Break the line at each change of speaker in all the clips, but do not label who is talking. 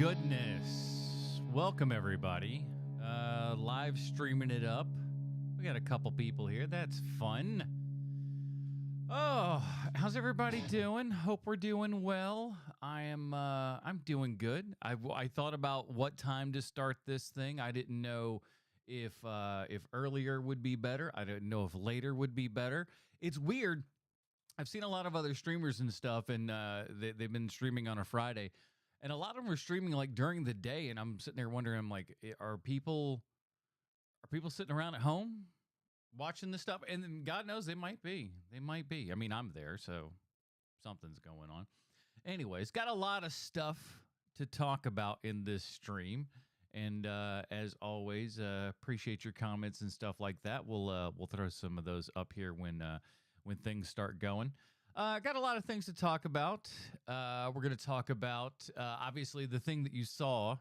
goodness. Welcome, everybody. Live streaming it up. We got a couple people here. That's fun. Oh, how's everybody doing? Hope we're doing well. I'm doing good. I thought about what time to start this thing. I didn't know if earlier would be better. I didn't know if later would be better. It's weird. I've seen a lot of other streamers and stuff, and they've been streaming on a Friday. And a lot of them are streaming like during the day, and I'm sitting there wondering, I'm like, are people sitting around at home watching this stuff? And then God knows they might be. They might be. I mean, I'm there, so something's going on. Anyways, got a lot of stuff to talk about in this stream. And as always, appreciate your comments and stuff like that. We'll throw some of those up here when things start going. Got a lot of things to talk about. We're going to talk about, obviously, the thing that you saw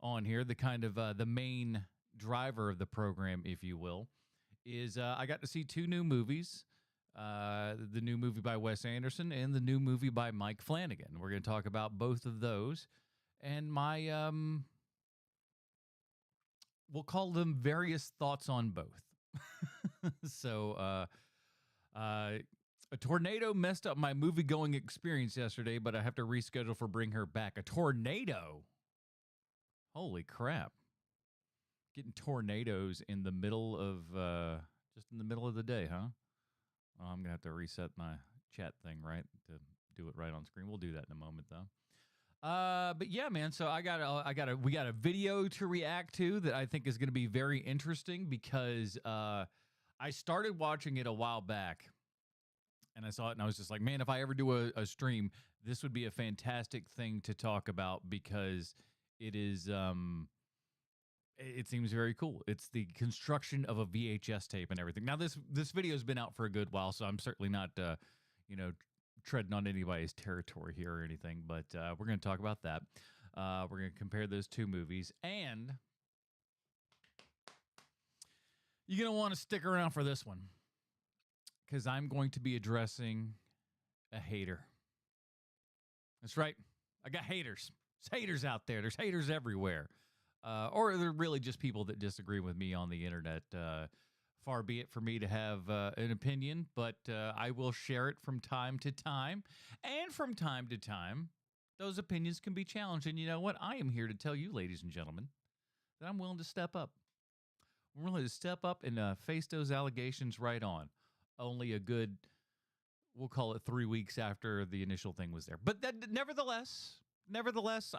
on here, the kind of the main driver of the program, if you will, is I got to see two new movies, the new movie by Wes Anderson and the new movie by Mike Flanagan. We're going to talk about both of those and my, we'll call them various thoughts on both. So, a tornado messed up my movie-going experience yesterday, but I have to reschedule for Bring Her Back. A tornado? Holy crap. Getting tornadoes in the middle of, just in the middle of the day, huh? Oh, I'm going to have to reset my chat thing, right, to do it right on screen. We'll do that in a moment, though. But yeah, man, so we got a video to react to that I think is going to be very interesting because I started watching it a while back. And I saw it, and I was just like, man, if I ever do a stream, this would be a fantastic thing to talk about because it is, it seems very cool. It's the construction of a VHS tape and everything. Now, this video has been out for a good while, so I'm certainly not, treading on anybody's territory here or anything, but we're going to talk about that. We're going to compare those two movies, and you're going to want to stick around for this one. Because I'm going to be addressing a hater. That's right. I got haters. There's haters out there. There's haters everywhere. Or they're really just people that disagree with me on the internet. Far be it for me to have an opinion, but I will share it from time to time. And from time to time, those opinions can be challenged. And you know what? I am here to tell you, ladies and gentlemen, that I'm willing to step up. I'm willing to step up and face those allegations right on. Only a good, we'll call it 3 weeks after the initial thing was there. But nevertheless,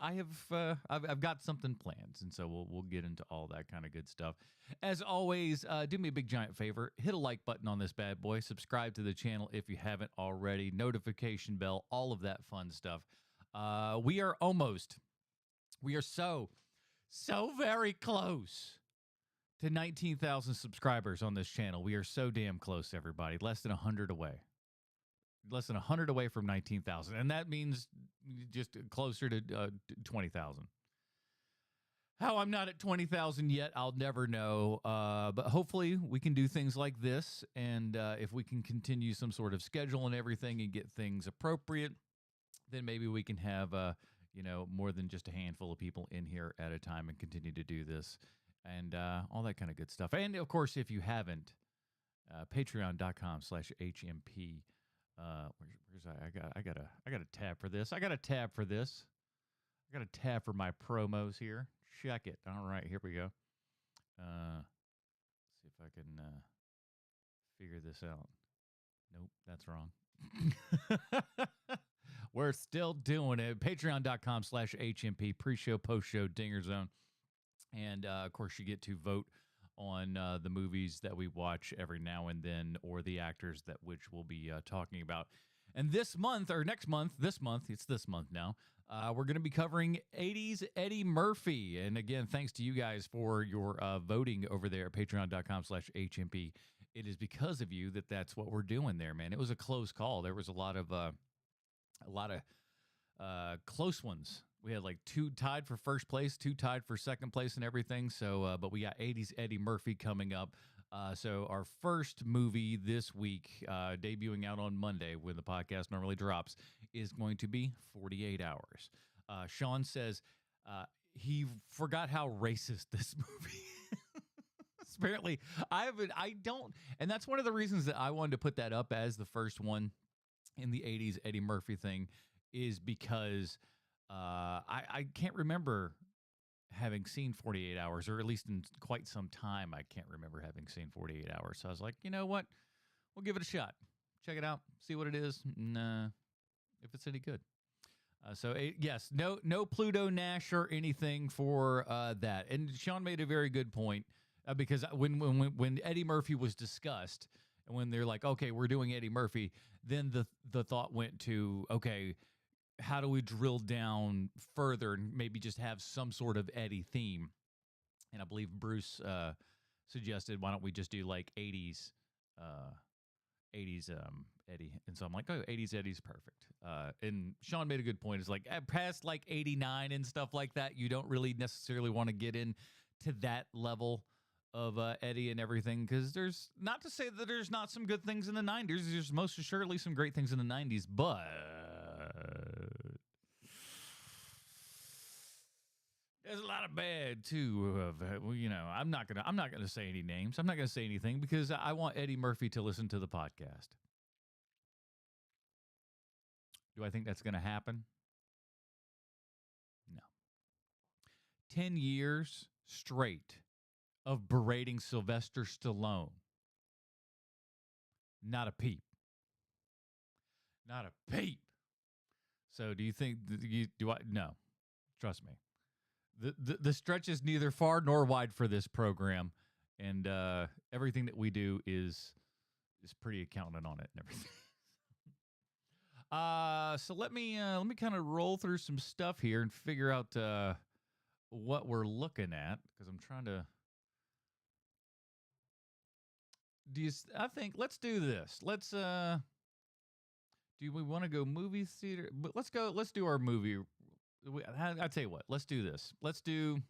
I've got something planned, and so we'll get into all that kind of good stuff. As always, do me a big giant favor, hit a like button on this bad boy, subscribe to the channel if you haven't already, notification bell, all of that fun stuff. We are so very close to 19,000 subscribers on this channel. We are so damn close, everybody. Less than 100 away. Less than 100 away from 19,000. And that means just closer to 20,000. How I'm not at 20,000 yet, I'll never know. But hopefully we can do things like this. And if we can continue some sort of schedule and everything and get things appropriate, then maybe we can have, more than just a handful of people in here at a time and continue to do this. And all that kind of good stuff. And, of course, if you haven't, patreon.com/HMP. I got a tab for this. I got a tab for my promos here. Check it. All right, here we go. Let's see if I can figure this out. Nope, that's wrong. We're still doing it. Patreon.com/HMP. Pre-show, post-show, Dinger Zone. And, of course, you get to vote on the movies that we watch every now and then or the actors that which we'll be talking about. And this month, or next month, it's this month now, we're going to be covering 80s Eddie Murphy. And, again, thanks to you guys for your voting over there at patreon.com/HMP. It is because of you that's what we're doing there, man. It was a close call. There was a lot of close ones. We had like 2 tied for first place, 2 tied for second place and everything. So, but we got 80s Eddie Murphy coming up. So our first movie this week, debuting out on Monday when the podcast normally drops, is going to be 48 Hours. Sean says, he forgot how racist this movie is. Apparently, I don't, and that's one of the reasons that I wanted to put that up as the first one in the 80s Eddie Murphy thing, is because I can't remember having seen 48 Hours, or at least in quite some time, I can't remember having seen 48 Hours. So I was like, you know what? We'll give it a shot. Check it out. See what it is. And if it's any good. Yes, no Pluto Nash or anything for that. And Sean made a very good point, because when Eddie Murphy was discussed, and when they're like, okay, we're doing Eddie Murphy, then the thought went to, okay, how do we drill down further and maybe just have some sort of Eddie theme? And I believe Bruce suggested, why don't we just do like 80s Eddie? And so I'm like, oh, 80s Eddie's perfect. And Sean made a good point. It's like, past like 89 and stuff like that, you don't really necessarily want to get into that level of Eddie and everything, because there's, not to say that there's not some good things in the 90s. There's most assuredly some great things in the 90s, but there's a lot of bad too. I'm not gonna say any names. I'm not gonna say anything, because I want Eddie Murphy to listen to the podcast. Do I think that's gonna happen? No. 10 years straight of berating Sylvester Stallone. Not a peep. Not a peep. So do you think, no, trust me. The stretch is neither far nor wide for this program, and everything that we do is pretty accountant on it and everything. So let me kind of roll through some stuff here and figure out what we're looking at, because I'm trying to. I think let's do this. Let's do we want to go movie theater? But let's do our movie. I tell you what, let's do this. Let's do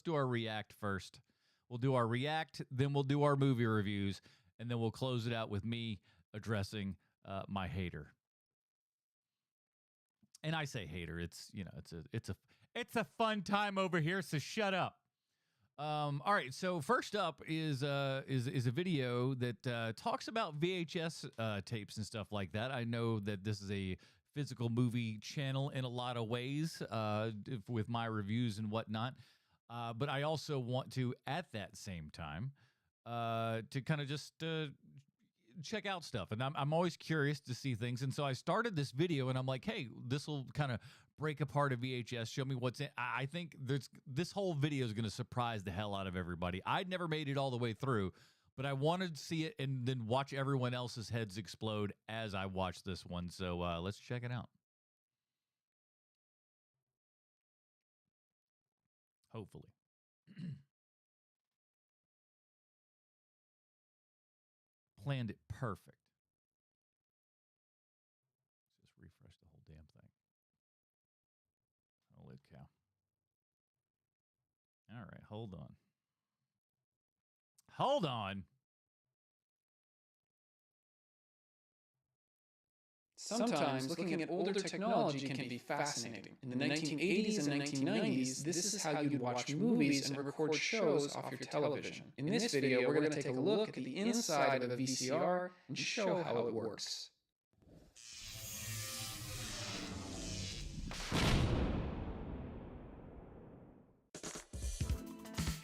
our react first. We'll do our react, then we'll do our movie reviews, and then we'll close it out with me addressing my hater. And I say hater, it's a fun time over here, so shut up. All right, so first up is a video that talks about VHS tapes and stuff like that. I know that this is a physical movie channel in a lot of ways, with my reviews and whatnot. But I also want to, at that same time, to kind of just check out stuff. And I'm always curious to see things. And so I started this video, and I'm like, hey, this will kind of break apart a VHS, show me what's in. I think this whole video is going to surprise the hell out of everybody. I'd never made it all the way through, but I wanted to see it and then watch everyone else's heads explode as I watched this one. So let's check it out. Hopefully. Planned it perfect. Let's just refresh the whole damn thing. Holy cow. All right, hold on. Hold on.
Sometimes looking at older technology can be fascinating. In the 1980s and 1990s, this is how you'd watch movies and record shows off your television. In this video, we're going to take a look at the inside of a VCR and show how it works.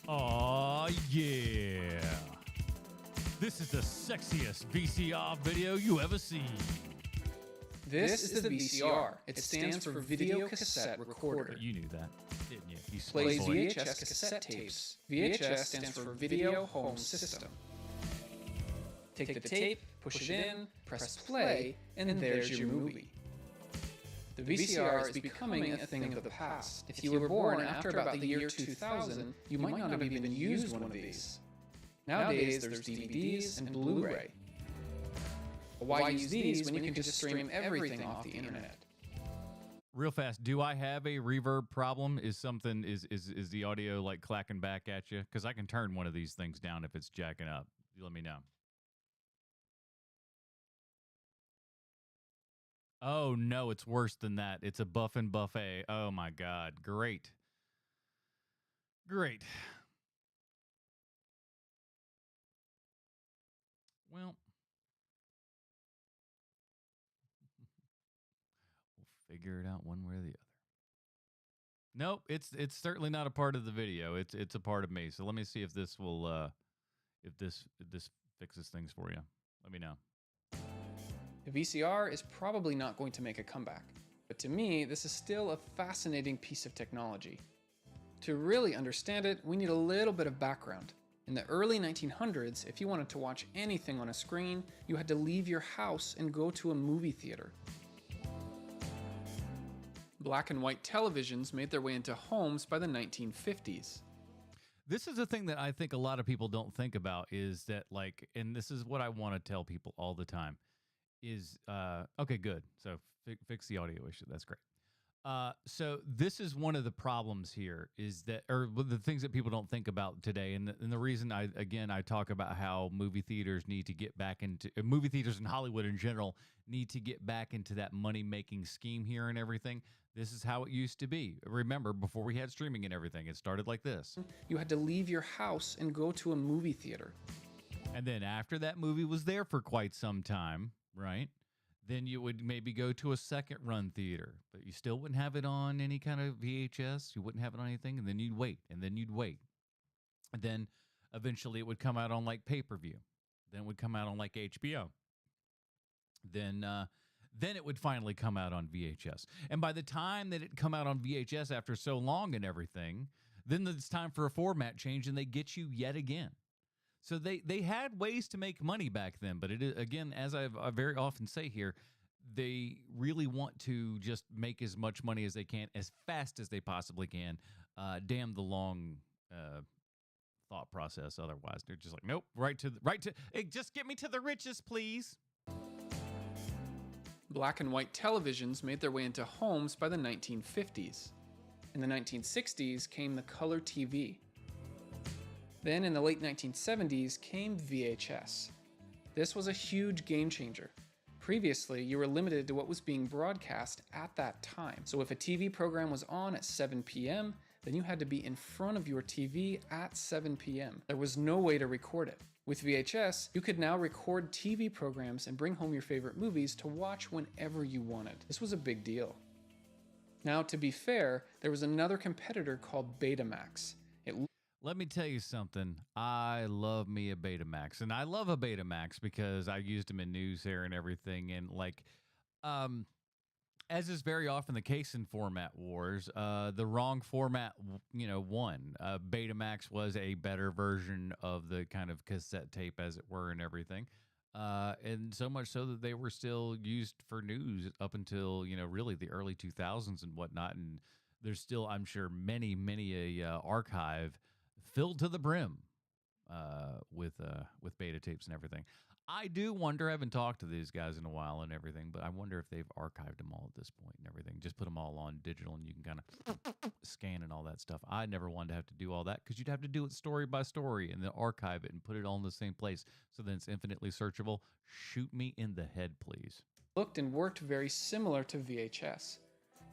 Aw, yeah. This is the sexiest VCR video you ever seen.
This is the VCR. It stands for Video Cassette Recorder.
You knew that, didn't you? You
Plays VHS cassette tapes. VHS stands for Video Home System. Take the tape, push it in, press play, and there's your movie. The VCR is becoming a thing of the past. If you were born after about the year 2000, you might not have even used one of these. Nowadays, there's DVDs and Blu-ray. Why use these when you can just stream everything off the internet?
Real fast, do I have a reverb problem? Is the audio like clacking back at you? Because I can turn one of these things down if it's jacking up. You let me know. Oh no, it's worse than that. It's a buff and buffet. Oh my God, great. Great. Well, we'll figure it out one way or the other. Nope, it's certainly not a part of the video. It's a part of me. So let me see if this will if this fixes things for you. Let me know.
The VCR is probably not going to make a comeback, but to me, this is still a fascinating piece of technology. To really understand it, we need a little bit of background. In the early 1900s, if you wanted to watch anything on a screen, you had to leave your house and go to a movie theater. Black and white televisions made their way into homes by the 1950s.
This is a thing that I think a lot of people don't think about is that, like, and this is what I want to tell people all the time is, okay, good. So fix the audio issue. That's great. So this is one of the problems here is that, or the things that people don't think about today. And the reason I talk about how movie theaters need to get back into movie theaters in Hollywood in general need to get back into that money-making scheme here and everything. This is how it used to be. Remember, before we had streaming and everything, it started like this.
You had to leave your house and go to a movie theater.
And then after that movie was there for quite some time, right? Then you would maybe go to a second run theater, but you still wouldn't have it on any kind of VHS. You wouldn't have it on anything. And then you'd wait, and then you'd wait. And then eventually it would come out on like pay-per-view. Then it would come out on like HBO. Then it would finally come out on VHS. And by the time that it come out on VHS after so long and everything, then it's time for a format change and they get you yet again. So they had ways to make money back then, but it is, again, as I very often say here, they really want to just make as much money as they can, as fast as they possibly can. Damn the long thought process. Otherwise, they're just like, nope, right to hey, just get me to the riches, please.
Black and white televisions made their way into homes by the 1950s. In the 1960s came the color TV. Then in the late 1970s came VHS. This was a huge game changer. Previously, you were limited to what was being broadcast at that time. So if a TV program was on at 7 p.m., then you had to be in front of your TV at 7 p.m. There was no way to record it. With VHS, you could now record TV programs and bring home your favorite movies to watch whenever you wanted. This was a big deal. Now, to be fair, there was another competitor called Betamax.
Let me tell you something. I love me a Betamax, and I love a Betamax because I used them in news here and everything. And like, as is very often the case in format wars, the wrong format, won. Betamax was a better version of the kind of cassette tape, as it were, and everything. And so much so that they were still used for news up until, really the early 2000s and whatnot. And there's still, I'm sure, many a archive filled to the brim with beta tapes and everything. I do wonder, I haven't talked to these guys in a while and everything, but I wonder if they've archived them all at this point and everything. Just put them all on digital and you can kind of scan and all that stuff. I never wanted to have to do all that because you'd have to do it story by story and then archive it and put it all in the same place so then it's infinitely searchable. Shoot me in the head, please.
Looked and worked very similar to VHS.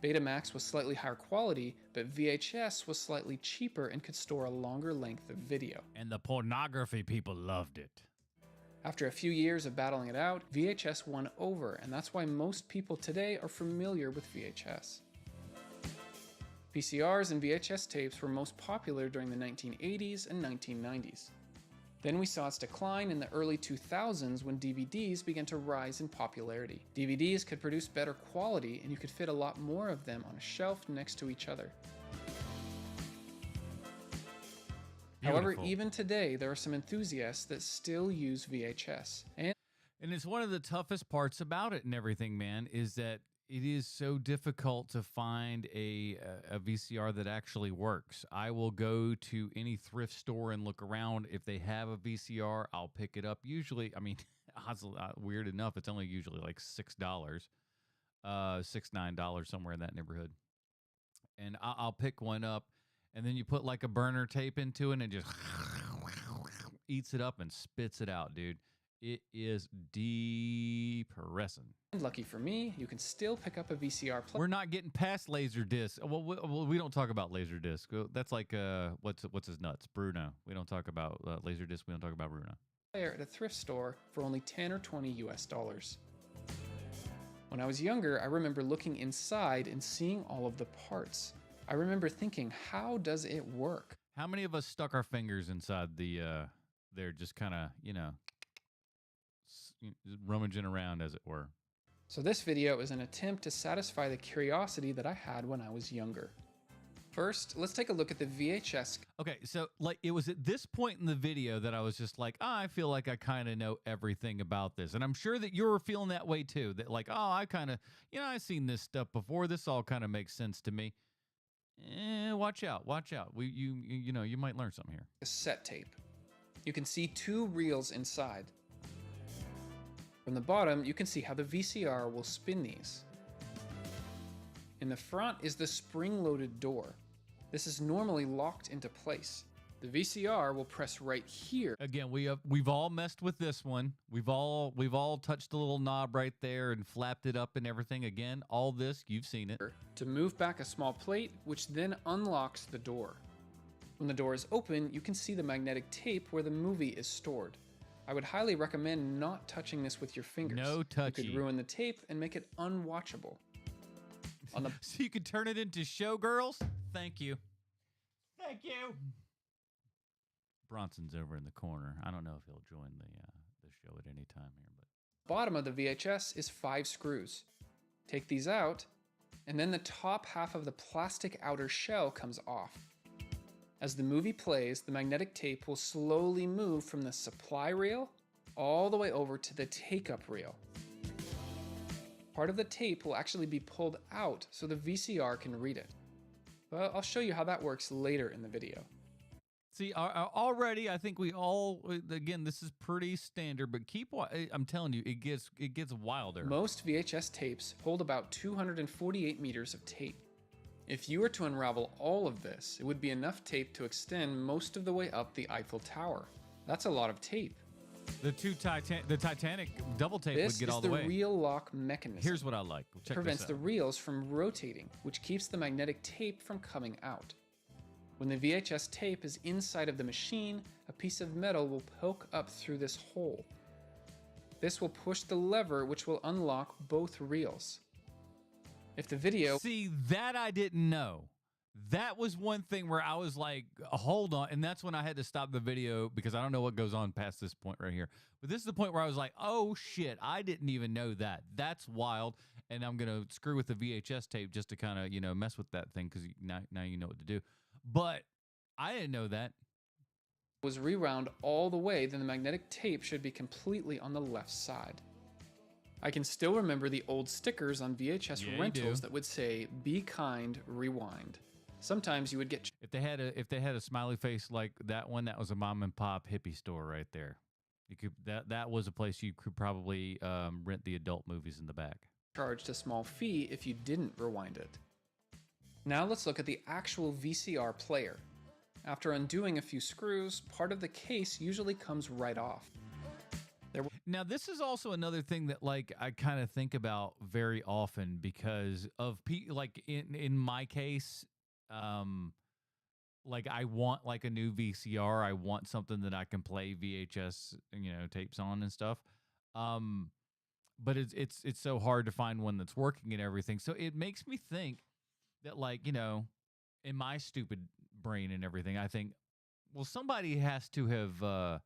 Betamax was slightly higher quality, but VHS was slightly cheaper and could store a longer length of video.
And the pornography people loved it.
After a few years of battling it out, VHS won over, and that's why most people today are familiar with VHS. VCRs and VHS tapes were most popular during the 1980s and 1990s. Then we saw its decline in the early 2000s when DVDs began to rise in popularity. DVDs could produce better quality and you could fit a lot more of them on a shelf next to each other.
Beautiful.
However, even today, there are some enthusiasts that still use VHS. And
it's one of the toughest parts about it and everything, man, is that it is so difficult to find a VCR that actually works. I will go to any thrift store and look around. If they have a VCR, I'll pick it up. Usually, I mean, weird enough, it's only usually like $6, $9, somewhere in that neighborhood. And I'll pick one up, and then you put like a burner tape into it and it just eats it up and spits it out, dude. It is depressing.
And lucky for me, you can still pick up a VCR player.
We're not getting past Laserdisc. Well, we don't talk about Laserdisc. That's like what's his nuts, Bruno. We don't talk about Laserdisc. We don't talk about Bruno.
At a thrift store for only 10 or 20 US dollars. When I was younger, I remember looking inside and seeing all of the parts. I remember thinking, how does it work?
How many of us stuck our fingers inside the they're just kind of, rummaging around, as it were?
So this video is an attempt to satisfy the curiosity that I had when I was younger. First, let's take a look at the VHS.
Okay, so like it was at this point in the video that I was just like, I feel like I kind of know everything about this. And I'm sure that you're feeling that way too, that like, I kind of, I've seen this stuff before. This all kind of makes sense to me. Watch out. You might learn something here.
Cassette tape. You can see two reels inside. From the bottom, you can see how the VCR will spin these. In the front is the spring-loaded door. This is normally locked into place. The VCR will press right here.
Again, we've all messed with this one. We've all touched the little knob right there and flapped it up and everything. Again, all this, you've seen it.
To move back a small plate, which then unlocks the door. When the door is open, you can see the magnetic tape where the movie is stored. I would highly recommend not touching this with your fingers.
No touchy.
You could ruin the tape and make it unwatchable.
So you could turn it into Showgirls? Thank you. Thank you. Bronson's over in the corner. I don't know if he'll join the show at any time here, but
bottom of the VHS is 5 screws. Take these out, and then the top half of the plastic outer shell comes off. As the movie plays, the magnetic tape will slowly move from the supply reel all the way over to the take-up reel. Part of the tape will actually be pulled out so the VCR can read it. But I'll show you how that works later in the video.
See, already I think we all, again, this is pretty standard, but I'm telling you, it gets wilder.
Most VHS tapes hold about 248 meters of tape. If you were to unravel all of this, it would be enough tape to extend most of the way up the Eiffel Tower. That's a lot of tape.
The Titanic double tape would get all the way.
This is the reel lock mechanism.
Here's what I like. Check this out.
Prevents the reels from rotating, which keeps the magnetic tape from coming out. When the VHS tape is inside of the machine, a piece of metal will poke up through this hole. This will push the lever, which will unlock both reels. If the video...
See, that I didn't know. That was one thing where I was like, hold on. And that's when I had to stop the video because I don't know what goes on past this point right here. But this is the point where I was like, oh shit, I didn't even know that. That's wild. And I'm going to screw with the VHS tape just to kind of, mess with that thing because now you know what to do. But I didn't know that.
Was rewound all the way, then the magnetic tape should be completely on the left side. I can still remember the old stickers on VHS rentals that would say, "Be kind, rewind." Sometimes you would get...
If they had a smiley face like that one, that was a mom and pop hippie store right there. You could that was a place you could probably rent the adult movies in the back.
Charged a small fee if you didn't rewind it. Now let's look at the actual VCR player. After undoing a few screws, part of the case usually comes right off.
Now, this is also another thing that like I kind of think about very often because of like in my case, like I want like a new VCR. I want something that I can play VHS, tapes on and stuff. But it's so hard to find one that's working and everything. So it makes me think that like, in my stupid brain and everything, I think, well, somebody has to have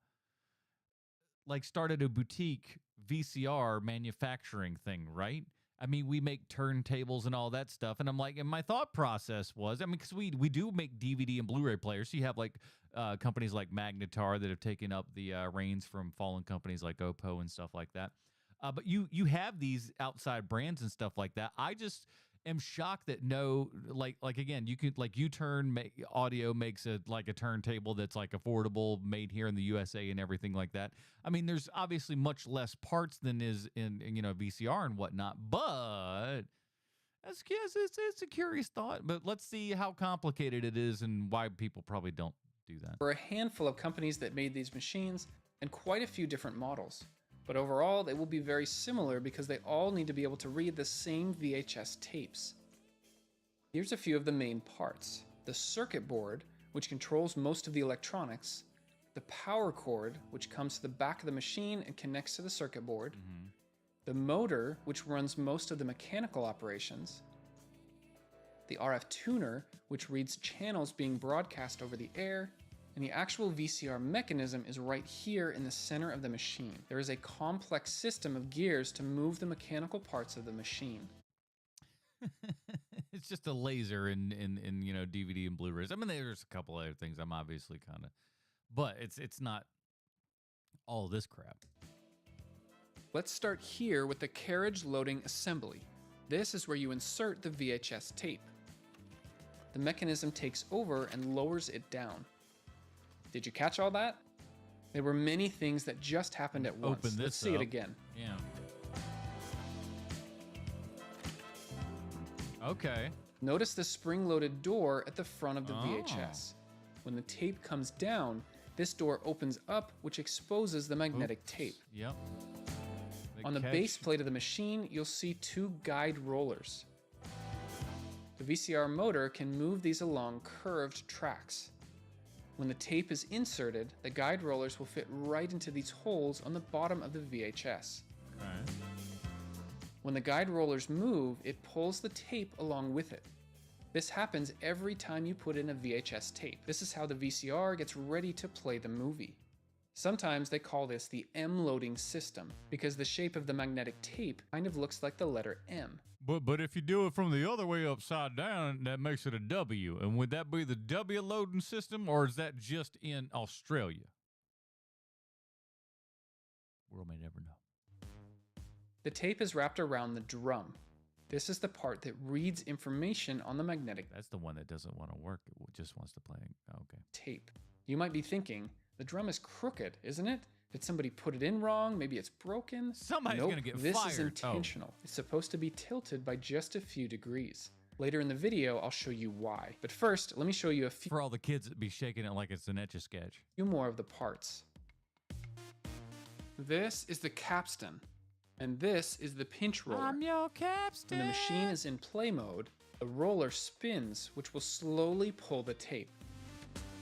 like started a boutique VCR manufacturing thing, right? I mean, we make turntables and all that stuff. And I'm like, and my thought process was, because we do make DVD and Blu-ray players. So you have like companies like Magnetar that have taken up the reins from fallen companies like Oppo and stuff like that. But you have these outside brands and stuff like that. I just am shocked that like again, you could like U-Turn Audio makes a turntable that's like affordable, made here in the USA and everything like that. I mean, there's obviously much less parts than is in VCR and whatnot, but it's a curious thought. But let's see how complicated it is and why people probably don't do that.
There were a handful of companies that made these machines and quite a few different models. but overall they will be very similar because they all need to be able to read the same VHS tapes. Here's a few of the main parts. The circuit board, which controls most of the electronics, the power cord, which comes to the back of the machine and connects to the circuit board, the motor, which runs most of the mechanical operations, the RF tuner, which reads channels being broadcast over the air, and the actual VCR mechanism is right here in the center of the machine. There is a complex system of gears to move the mechanical parts of the machine.
It's just a laser in you know, DVD and Blu-rays. I mean, there's a couple other things I'm obviously kind of, but it's not all this crap.
Let's start here with the carriage loading assembly. This is where you insert the VHS tape. The mechanism takes over and lowers it down. Did you catch all that? There were many things that just happened at once.
Open this
Let's see
up.
it again.
Yeah. Okay.
Notice the spring-loaded door at the front of the VHS. When the tape comes down, this door opens up, which exposes the magnetic tape.
Yep.
On the base plate of the machine, you'll see two guide rollers. The VCR motor can move these along curved tracks. When the tape is inserted, the guide rollers will fit right into these holes on the bottom of the VHS.
Okay.
When the guide rollers move, it pulls the tape along with it. This happens every time you put in a VHS tape. This is how the VCR gets ready to play the movie. Sometimes they call this the M-loading system because the shape of the magnetic tape kind of looks like the letter M.
But if you do it from the other way upside down, that makes it a W. And would that be the W loading system, or is that just in Australia? World may never know.
The tape is wrapped around the drum. This is the part that reads information on the magnetic
That's the one that doesn't want to work. It just wants to play. Okay.
tape. You might be thinking, the drum is crooked, isn't it? Did somebody put it in wrong? Maybe it's broken?
Somebody's
Nope,
gonna get
this
fired.
is intentional. It's supposed to be tilted by just a few degrees. Later in the video, I'll show you why. But first, let me show you a
For all the kids that be shaking it like it's an Etch-a-Sketch.
few more of the parts. This is the capstan, and this is the pinch roller.
I'm your capstan.
When the machine is in play mode, the roller spins, which will slowly pull the tape.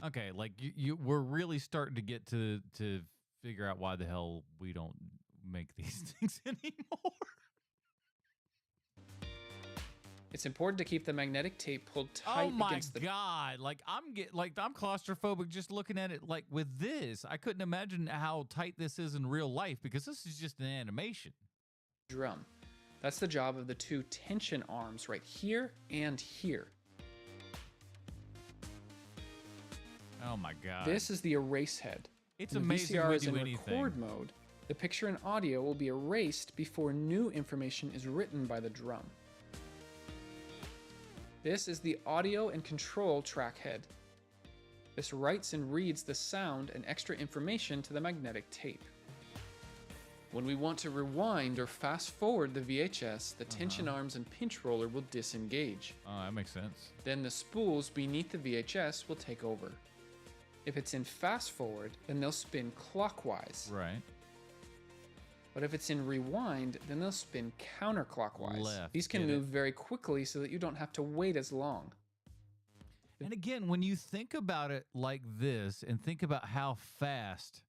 Okay, like we're really starting to get to figure out why the hell we don't make these things anymore.
It's important to keep the magnetic tape pulled tight
Oh my
against the
god! Like I'm claustrophobic just looking at it. Like with this, I couldn't imagine how tight this is in real life because this is just an animation.
drum. That's the job of the two tension arms right here and here.
Oh my god!
This is the erase head.
It's
When
amazing
the VCR
we
is
do
in
anything.
record mode, the picture and audio will be erased before new information is written by the drum. This is the audio and control track head. This writes and reads the sound and extra information to the magnetic tape. When we want to rewind or fast forward the VHS, the tension arms and pinch roller will disengage.
Oh, that makes sense.
Then the spools beneath the VHS will take over. If it's in fast forward, then they'll spin clockwise.
Right.
But if it's in rewind, then they'll spin counterclockwise.
Left,
These can
get it.
move very quickly so that you don't have to wait as long.
And again, when you think about it like this and think about how fast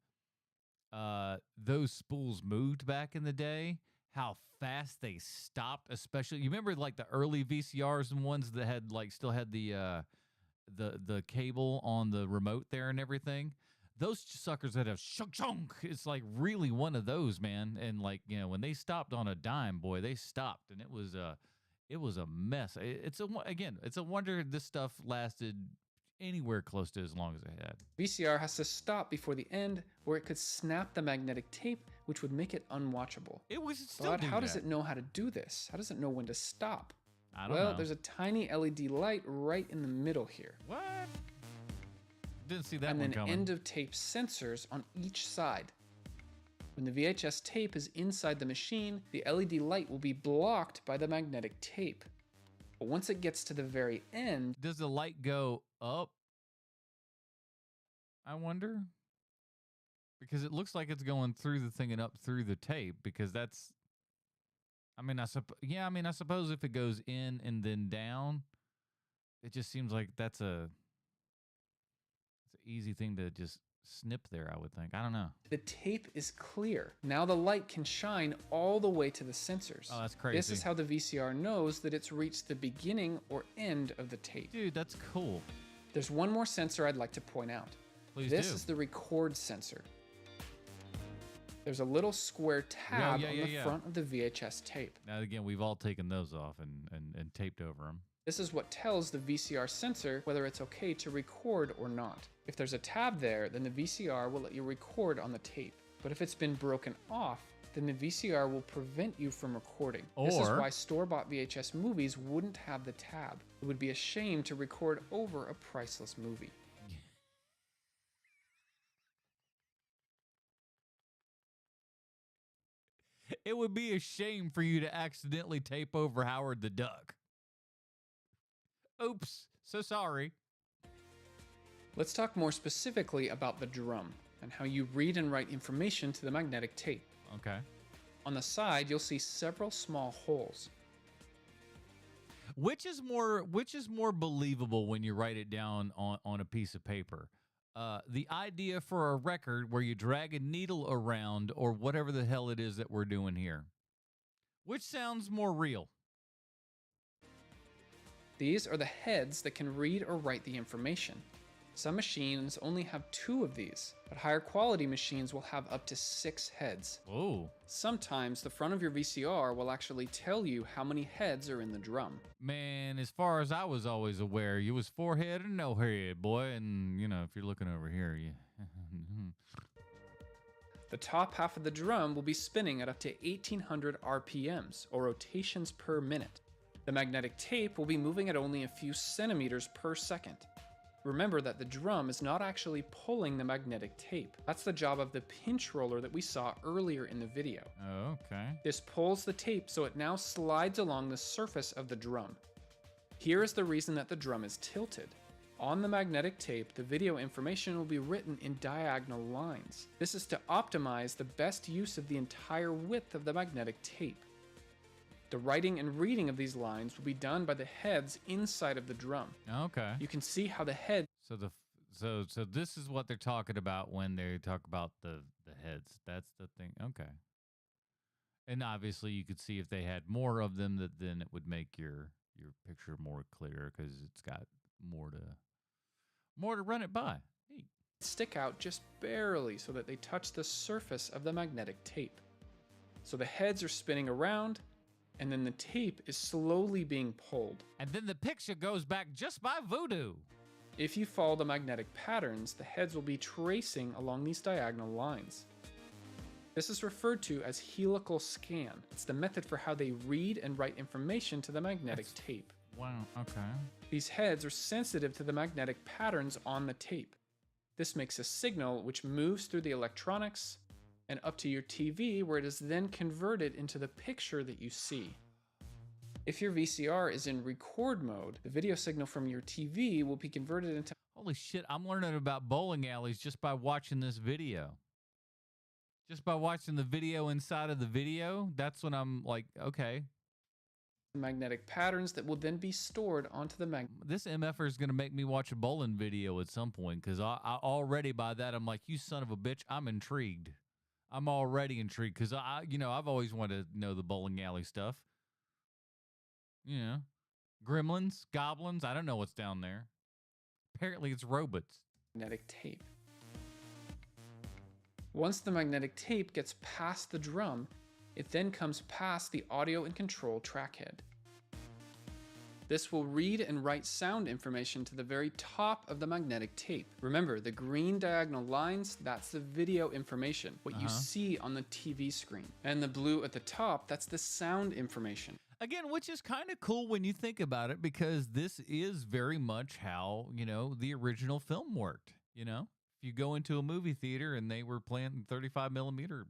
those spools moved back in the day, how fast they stopped, especially you remember like the early VCRs and ones that had like still had the cable on the remote there and everything. Those suckers that have shunk, it's like really one of those, man. And like, you know, when they stopped on a dime, boy, they stopped, and it was a mess. It's a wonder this stuff lasted anywhere close to as long as it had.
VCR has to stop before the end, or it could snap the magnetic tape, which would make it unwatchable.
It was still.
But how does it know how to do this? How does it know when to stop?
I don't know.
Well, there's a tiny LED light right in the middle here.
What? Didn't see that
And
one
then
coming.
end of tape sensors on each side. When the VHS tape is inside the machine, the LED light will be blocked by the magnetic tape. But once it gets to the very end,
Does the light go up? I wonder. Because it looks like it's going through the thing and up through the tape, because that's, I mean, I suppose if it goes in and then down, it just seems like it's an easy thing to just snip there, I would think. I don't know.
The tape is clear. Now the light can shine all the way to the sensors.
Oh, that's crazy.
This is how the VCR knows that it's reached the beginning or end of the tape.
Dude, that's cool.
There's one more sensor I'd like to point out.
Please
This
do.
is the record sensor. There's a little square tab on the front of the VHS tape.
Now, again, we've all taken those off and taped over them.
This is what tells the VCR sensor whether it's okay to record or not. If there's a tab there, then the VCR will let you record on the tape. But if it's been broken off, then the VCR will prevent you from recording. This is why store-bought VHS movies wouldn't have the tab. It would be a shame to record over a priceless movie.
It would be a shame for you to accidentally tape over Howard the Duck. Oops, so sorry.
Let's talk more specifically about the drum and how you read and write information to the magnetic tape.
Okay.
On the side, you'll see several small holes.
Which is more believable when you write it down on a piece of paper? The idea for a record where you drag a needle around, or whatever the hell it is that we're doing here. Which sounds more real?
These are the heads that can read or write the information. Some machines only have 2 of these, but higher quality machines will have up to 6 heads.
Oh.
Sometimes the front of your VCR will actually tell you how many heads are in the drum.
Man, as far as I was always aware, you was 4 head and no head, boy. And, you know, if you're looking over here, you...
The top half of the drum will be spinning at up to 1800 RPMs, or rotations per minute. The magnetic tape will be moving at only a few centimeters per second. Remember that the drum is not actually pulling the magnetic tape. That's the job of the pinch roller that we saw earlier in the video.
Oh, okay.
This pulls the tape so it now slides along the surface of the drum. Here is the reason that the drum is tilted. On the magnetic tape, the video information will be written in diagonal lines. This is to optimize the best use of the entire width of the magnetic tape. The writing and reading of these lines will be done by the heads inside of the drum.
Okay.
You can see how the head...
So this is what they're talking about when they talk about the heads. That's the thing. Okay. And obviously you could see if they had more of them, then it would make your picture more clear, because it's got more to run it by. Neat.
Stick out just barely so that they touch the surface of the magnetic tape. So the heads are spinning around, and then the tape is slowly being pulled.
And then the picture goes back just by voodoo.
If you follow the magnetic patterns, the heads will be tracing along these diagonal lines. This is referred to as helical scan. It's the method for how they read and write information to the magnetic tape.
Wow, okay.
These heads are sensitive to the magnetic patterns on the tape. This makes a signal which moves through the electronics and up to your TV, where it is then converted into the picture that you see. If your VCR is in record mode, the video signal from your TV will be converted into...
Holy shit, I'm learning about bowling alleys just by watching this video. Just by watching the video inside of the video, that's when I'm like, okay.
magnetic patterns that will then be stored onto the
This MFer is going to make me watch a bowling video at some point, because I already by that, I'm like, you son of a bitch, I'm intrigued. I'm already intrigued, because I've always wanted to know the bowling alley stuff. You know, gremlins, goblins, I don't know what's down there. Apparently it's robots.
Magnetic tape. Once the magnetic tape gets past the drum, it then comes past the audio and control track head. This will read and write sound information to the very top of the magnetic tape. Remember, the green diagonal lines, that's the video information, what you see on the TV screen. And the blue at the top, that's the sound information.
Again, which is kind of cool when you think about it, because this is very much how, the original film worked, If you go into a movie theater and they were playing 35 millimeter,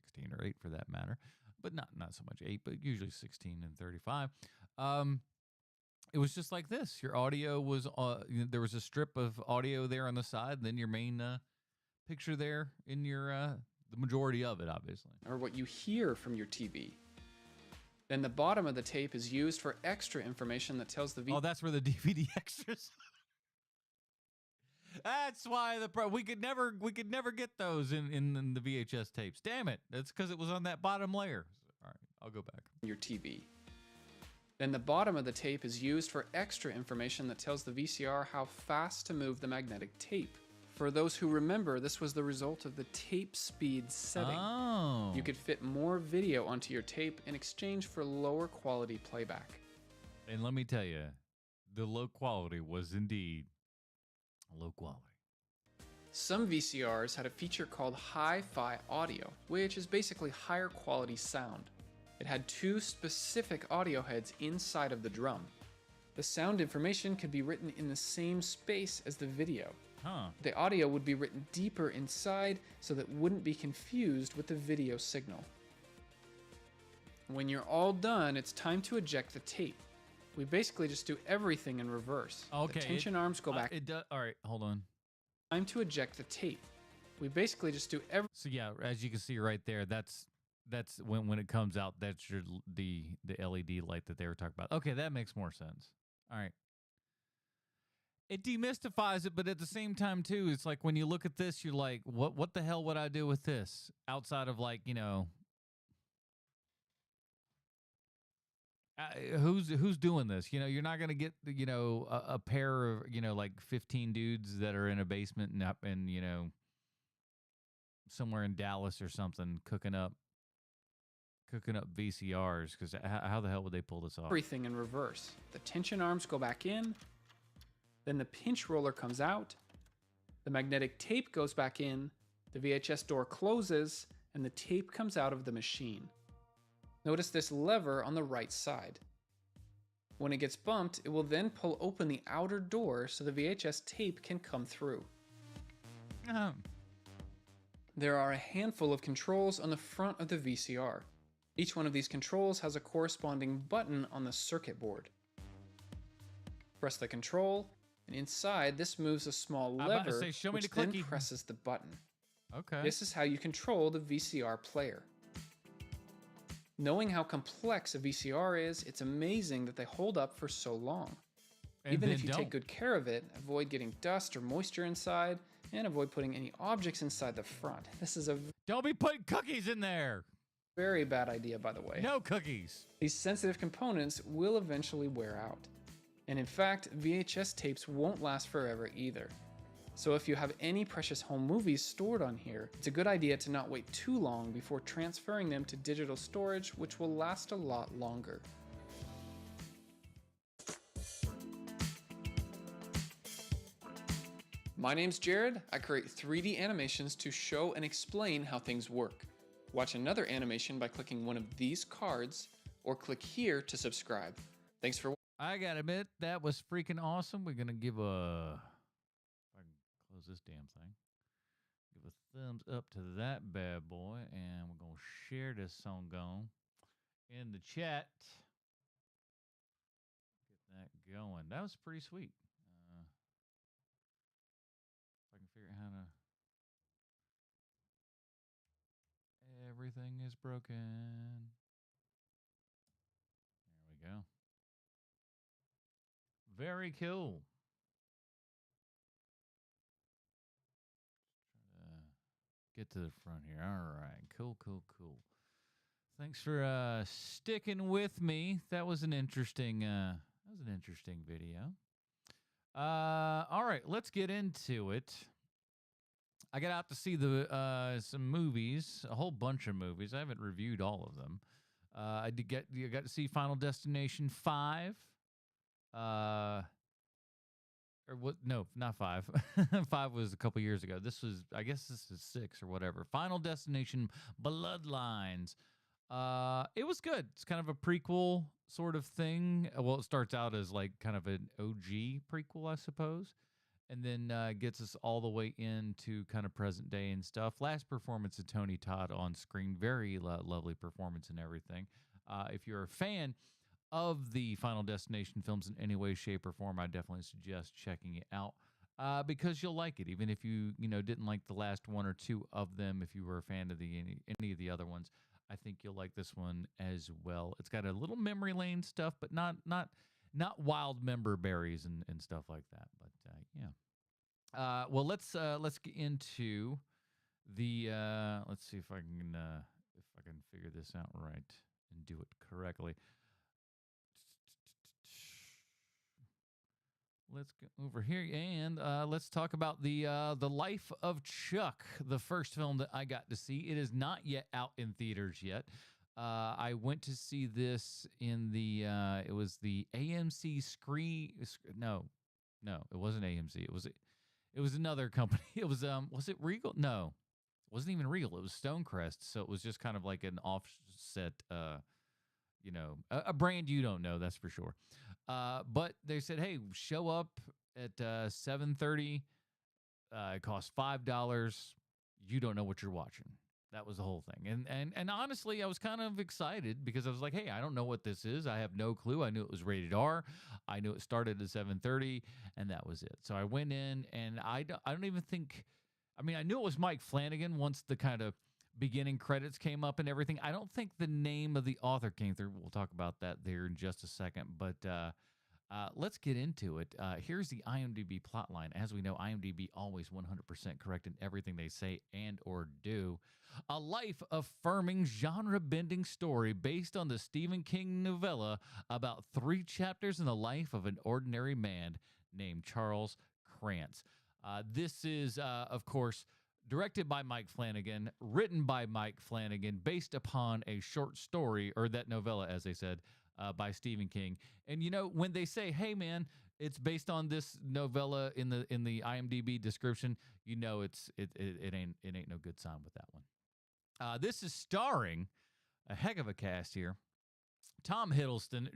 16 or 8 for that matter, but not so much 8, but usually 16 and 35. It was just like this. Your audio was, there was a strip of audio there on the side, and then your main picture there in your the majority of it, obviously.
or what you hear from your TV. Then the bottom of the tape is used for extra information that tells the
Oh, that's where the DVD extras. That's why we could never get those in the VHS tapes. Damn it! That's because it was on that bottom layer. All right, I'll go back.
Your TV. Then the bottom of the tape is used for extra information that tells the VCR how fast to move the magnetic tape. For those who remember, this was the result of the tape speed setting.
Oh.
You could fit more video onto your tape in exchange for lower quality playback.
And let me tell you, the low quality was indeed low quality.
Some VCRs had a feature called hi-fi audio, which is basically higher quality sound. It had two specific audio heads inside of the drum. The sound information could be written in the same space as the video.
Huh.
The audio would be written deeper inside so that it wouldn't be confused with the video signal. When you're all done, it's time to eject the tape. We basically just do everything in reverse.
Okay.
The tension arms go back.
All right, hold on.
Time to eject the tape. We basically just do everything.
So yeah, as you can see right there, that's when it comes out. That's the LED light that they were talking about. Okay, that makes more sense. All right. It demystifies it, but at the same time too, it's like when you look at this, you're like, what the hell would I do with this outside of like, you know, who's doing this? You know, you're not gonna get you know a pair of like 15 dudes that are in a basement and up and you know somewhere in Dallas or something cooking up VCRs, because how the hell would they pull this off?
Everything in reverse. The tension arms go back in. Then the pinch roller comes out. The magnetic tape goes back in. The VHS door closes and the tape comes out of the machine. Notice this lever on the right side. When it gets bumped, it will then pull open the outer door so the VHS tape can come through. There are a handful of controls on the front of the VCR. Each one of these controls has a corresponding button on the circuit board. Press the control, and inside this moves a small lever, which then presses the button.
Okay.
This is how you control the VCR player. Knowing how complex a VCR is, it's amazing that they hold up for so long. Even if you take good care of it, avoid getting dust or moisture inside, and avoid putting any objects inside the front. This is a
Don't be putting cookies in there.
Very bad idea, by the way.
No cookies.
These sensitive components will eventually wear out. And in fact, VHS tapes won't last forever either. So if you have any precious home movies stored on here, it's a good idea to not wait too long before transferring them to digital storage, which will last a lot longer. My name's Jared. I create 3D animations to show and explain how things work. Watch another animation by clicking one of these cards, or click here to subscribe. Thanks for watching.
I gotta admit, that was freaking awesome. We're gonna give a... If I can close this damn thing. Give a thumbs up to that bad boy, and we're gonna share this song going in the chat. Get that going. That was pretty sweet. If I can figure out how to... Everything is broken. There we go. Very cool. Try to get to the front here. All right. Cool. Thanks for sticking with me. That was an interesting video. All right, let's get into it. I got out to see some movies, a whole bunch of movies. I haven't reviewed all of them. I got to see Final Destination 5. Or what? No, not 5. 5 was a couple years ago. I guess this is 6 or whatever. Final Destination Bloodlines. It was good. It's kind of a prequel sort of thing. Well, it starts out as like kind of an OG prequel, I suppose, and then gets us all the way into kind of present day and stuff. Last performance of Tony Todd on screen. Very lovely performance and everything. If you're a fan of the Final Destination films in any way, shape, or form, I definitely suggest checking it out. because you'll like it, even if you didn't like the last one or two of them. If you were a fan of any of the other ones, I think you'll like this one as well. It's got a little memory lane stuff, but not wild member berries and stuff like that. But yeah. Well, let's get into the. Let's see if I can figure this out right and do it correctly. Let's go over here and let's talk about the Life of Chuck, the first film that I got to see. It is not yet out in theaters yet. I went to see this in the it was the AMC screen. No, it wasn't AMC. It was another company. It was it Regal? No, it wasn't even Regal. It was Stonecrest. So it was just kind of like an offset. A brand you don't know, that's for sure. But they said, hey, show up at 7:30. It costs $5. You don't know what you're watching. That was the whole thing. And honestly, I was kind of excited because I was like, hey, I don't know what this is. I have no clue. I knew it was rated R. I knew it started at 7:30, and that was it. So I went in, and I don't even think, I mean, I knew it was Mike Flanagan once the kind of beginning credits came up and everything. I don't think the name of the author came through. We'll talk about that there in just a second, but let's get into it. Here's the IMDb plotline. As we know, IMDb always 100% correct in everything they say and or do. A life-affirming, genre-bending story based on the Stephen King novella about 3 chapters in the life of an ordinary man named Charles Krantz. This is, of course, directed by Mike Flanagan, written by Mike Flanagan, based upon a short story, or that novella, as they said, by Stephen King. And when they say, "Hey, man, it's based on this novella," in the IMDb description, it ain't no good sign with that one. This is starring a heck of a cast here. Tom Hiddleston,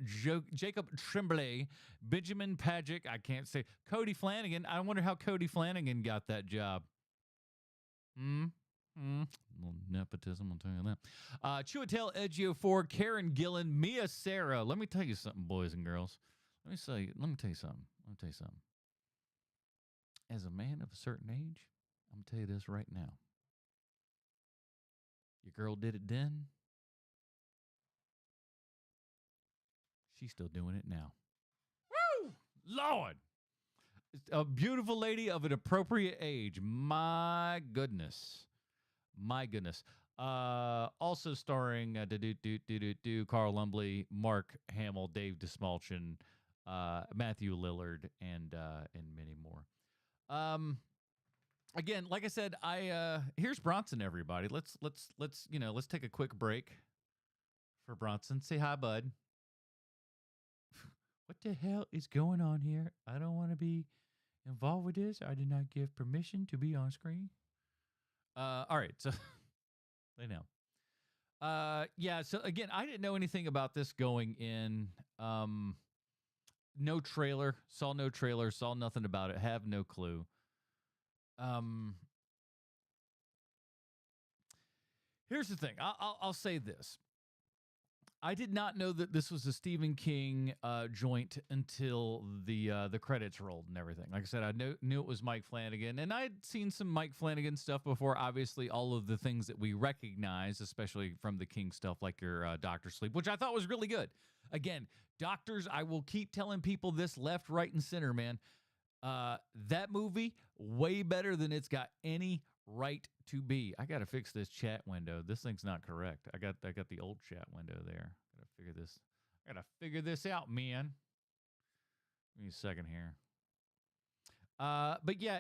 Jacob Tremblay, Benjamin Paget. I can't say Cody Flanagan. I wonder how Cody Flanagan got that job. Little nepotism, I'll tell you that. Chiwetel Ejiofor, Karen Gillan, Mia Sara. Let me tell you something, boys and girls. Let me tell you something. As a man of a certain age, I'm going to tell you this right now. Your girl did it then. She's still doing it now. Woo! Lord! A beautiful lady of an appropriate age. My goodness. Also starring Carl Lumbly, Mark Hamill, Dave DeSmalchin, Matthew Lillard, and many more. Again, like I said, here's Bronson. Everybody, let's take a quick break for Bronson. Say hi, bud. What the hell is going on here? I don't want to be involved with this. I did not give permission to be on screen. All right, so they know. Yeah, so again, I didn't know anything about this going in. No trailer, saw nothing about it, have no clue. Here's the thing. I'll say this. I did not know that this was a Stephen King joint until the credits rolled and everything. Like I said, I knew it was Mike Flanagan, and I'd seen some Mike Flanagan stuff before. Obviously, all of the things that we recognize, especially from the King stuff, like your Dr. Sleep, which I thought was really good. Again, Doctors, I will keep telling people this left, right, and center, man. That movie, way better than it's got any right to be. I got to fix this chat window. This thing's not correct. I got the old chat window there. I gotta figure this out, man. Give me a second here. But yeah,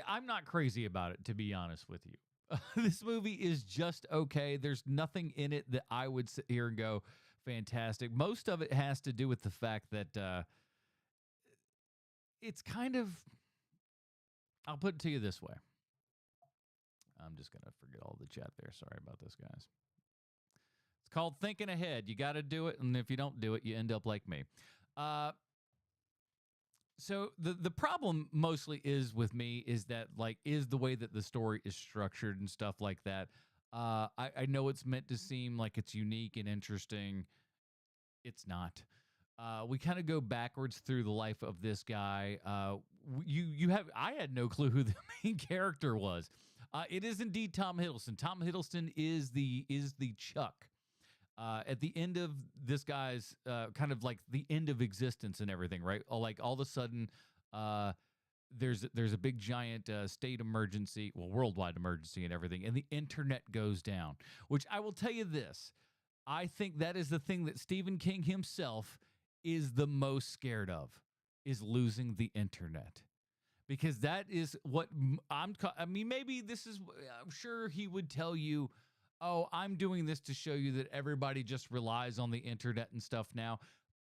I'm not crazy about it, to be honest with you. This movie is just okay. There's nothing in it that I would sit here and go, fantastic. Most of it has to do with the fact that it's kind of, I'll put it to you this way. I'm just going to forget all the chat there. Sorry about this, guys. It's called thinking ahead. You got to do it, and if you don't do it, you end up like me. So the problem mostly is with me is that, is the way that the story is structured and stuff like that. I know it's meant to seem like it's unique and interesting. It's not. We kind of go backwards through the life of this guy. I had no clue who the main character was. It is indeed Tom Hiddleston. Tom Hiddleston is the Chuck. At the end of this guy's kind of like the end of existence and everything, right? Like all of a sudden, there's a big giant state emergency, well, worldwide emergency and everything, and the internet goes down. Which I will tell you this, I think that is the thing that Stephen King himself is the most scared of, is losing the internet. Because that is what I mean, maybe this is, I'm sure he would tell you, oh, I'm doing this to show you that everybody just relies on the internet and stuff now.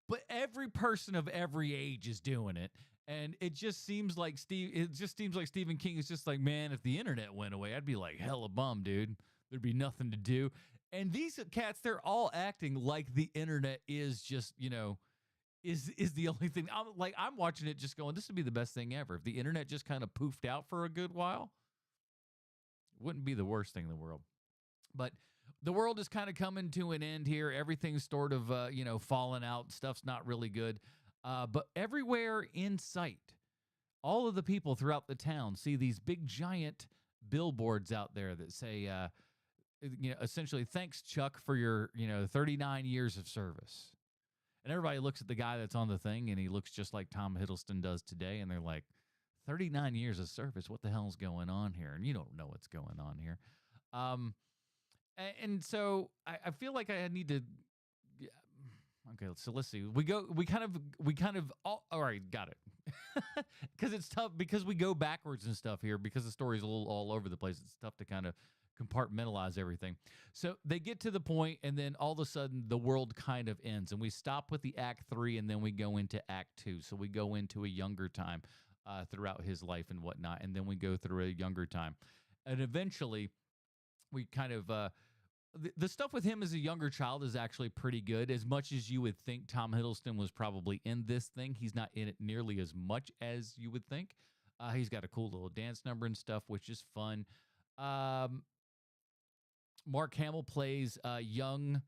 But every person of every age is doing it. And it just seems like Stephen King is just like, man, if the internet went away, I'd be like hella bummed, dude. There'd be nothing to do. And these cats, they're all acting like the internet is just, is the only thing. I'm watching it just going, this would be the best thing ever. If the internet just kind of poofed out for a good while, it wouldn't be the worst thing in the world. But the world is kind of coming to an end here. Everything's sort of, falling out. Stuff's not really good. But everywhere in sight, all of the people throughout the town see these big, giant billboards out there that say, essentially, thanks, Chuck, for your, 39 years of service. And everybody looks at the guy that's on the thing, and he looks just like Tom Hiddleston does today, and they're like, 39 years of service? What the hell's going on here? And you don't know what's going on here. And so I feel like I need to. Yeah, okay, so let's see. We kind of. All right, got it. Because it's tough because we go backwards and stuff here because the story's a little all over the place. It's tough to kind of compartmentalize everything. So they get to the point, and then all of a sudden the world kind of ends, and we stop with the Act 3, and then we go into Act 2. So we go into a younger time throughout his life and whatnot, and then we go through a younger time, and eventually we kind of the stuff with him as a younger child is actually pretty good. As much as you would think Tom Hiddleston was probably in this thing, he's not in it nearly as much as you would think. He's got a cool little dance number and stuff, which is fun. Mark Hamill plays young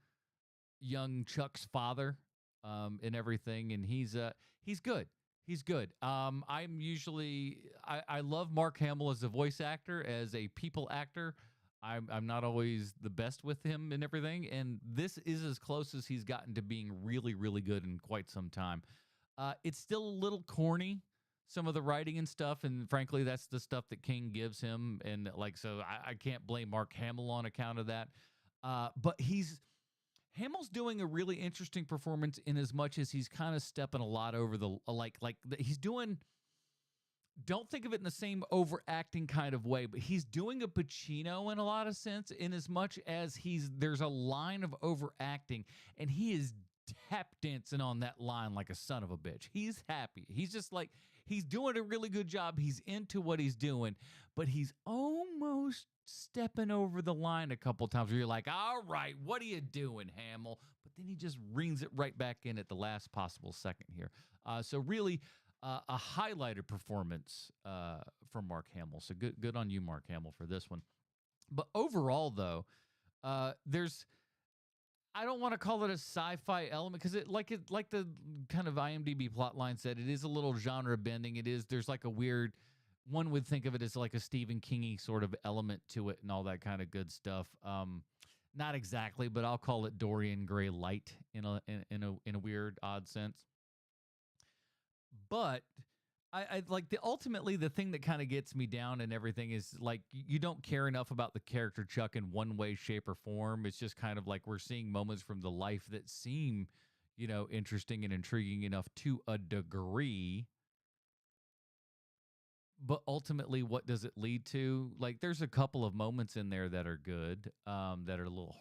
Chuck's father and everything, and he's good. He's good. I love Mark Hamill as a voice actor, as a people actor. I'm not always the best with him and everything, and this is as close as he's gotten to being really, really good in quite some time. It's still a little corny, some of the writing and stuff, and frankly, that's the stuff that King gives him, and so I can't blame Mark Hamill on account of that. But Hamill's doing a really interesting performance in as much as he's kind of stepping a lot over the he's doing. Don't think of it in the same overacting kind of way, but he's doing a Pacino in a lot of sense, in as much as there's a line of overacting, and he is tap dancing on that line like a son of a bitch. He's happy. He's just like, he's doing a really good job. He's into what he's doing, but he's almost stepping over the line a couple times where you're like, all right, what are you doing, Hamill? But then he just rings it right back in at the last possible second here. So really, a highlighted performance from Mark Hamill. So good on you, Mark Hamill, for this one. But overall, though, there's, I don't want to call it a sci-fi element because it like the kind of IMDb plot line said, it is a little genre bending. There's like a weird, one would think of it as like a Stephen King-y sort of element to it and all that kind of good stuff. Not exactly, but I'll call it Dorian Gray light in a weird, odd sense. But I like ultimately the thing that kind of gets me down and everything is like you don't care enough about the character Chuck in one way, shape, or form. It's just kind of like we're seeing moments from the life that seem, interesting and intriguing enough to a degree. But ultimately, what does it lead to? Like, there's a couple of moments in there that are good, that are a little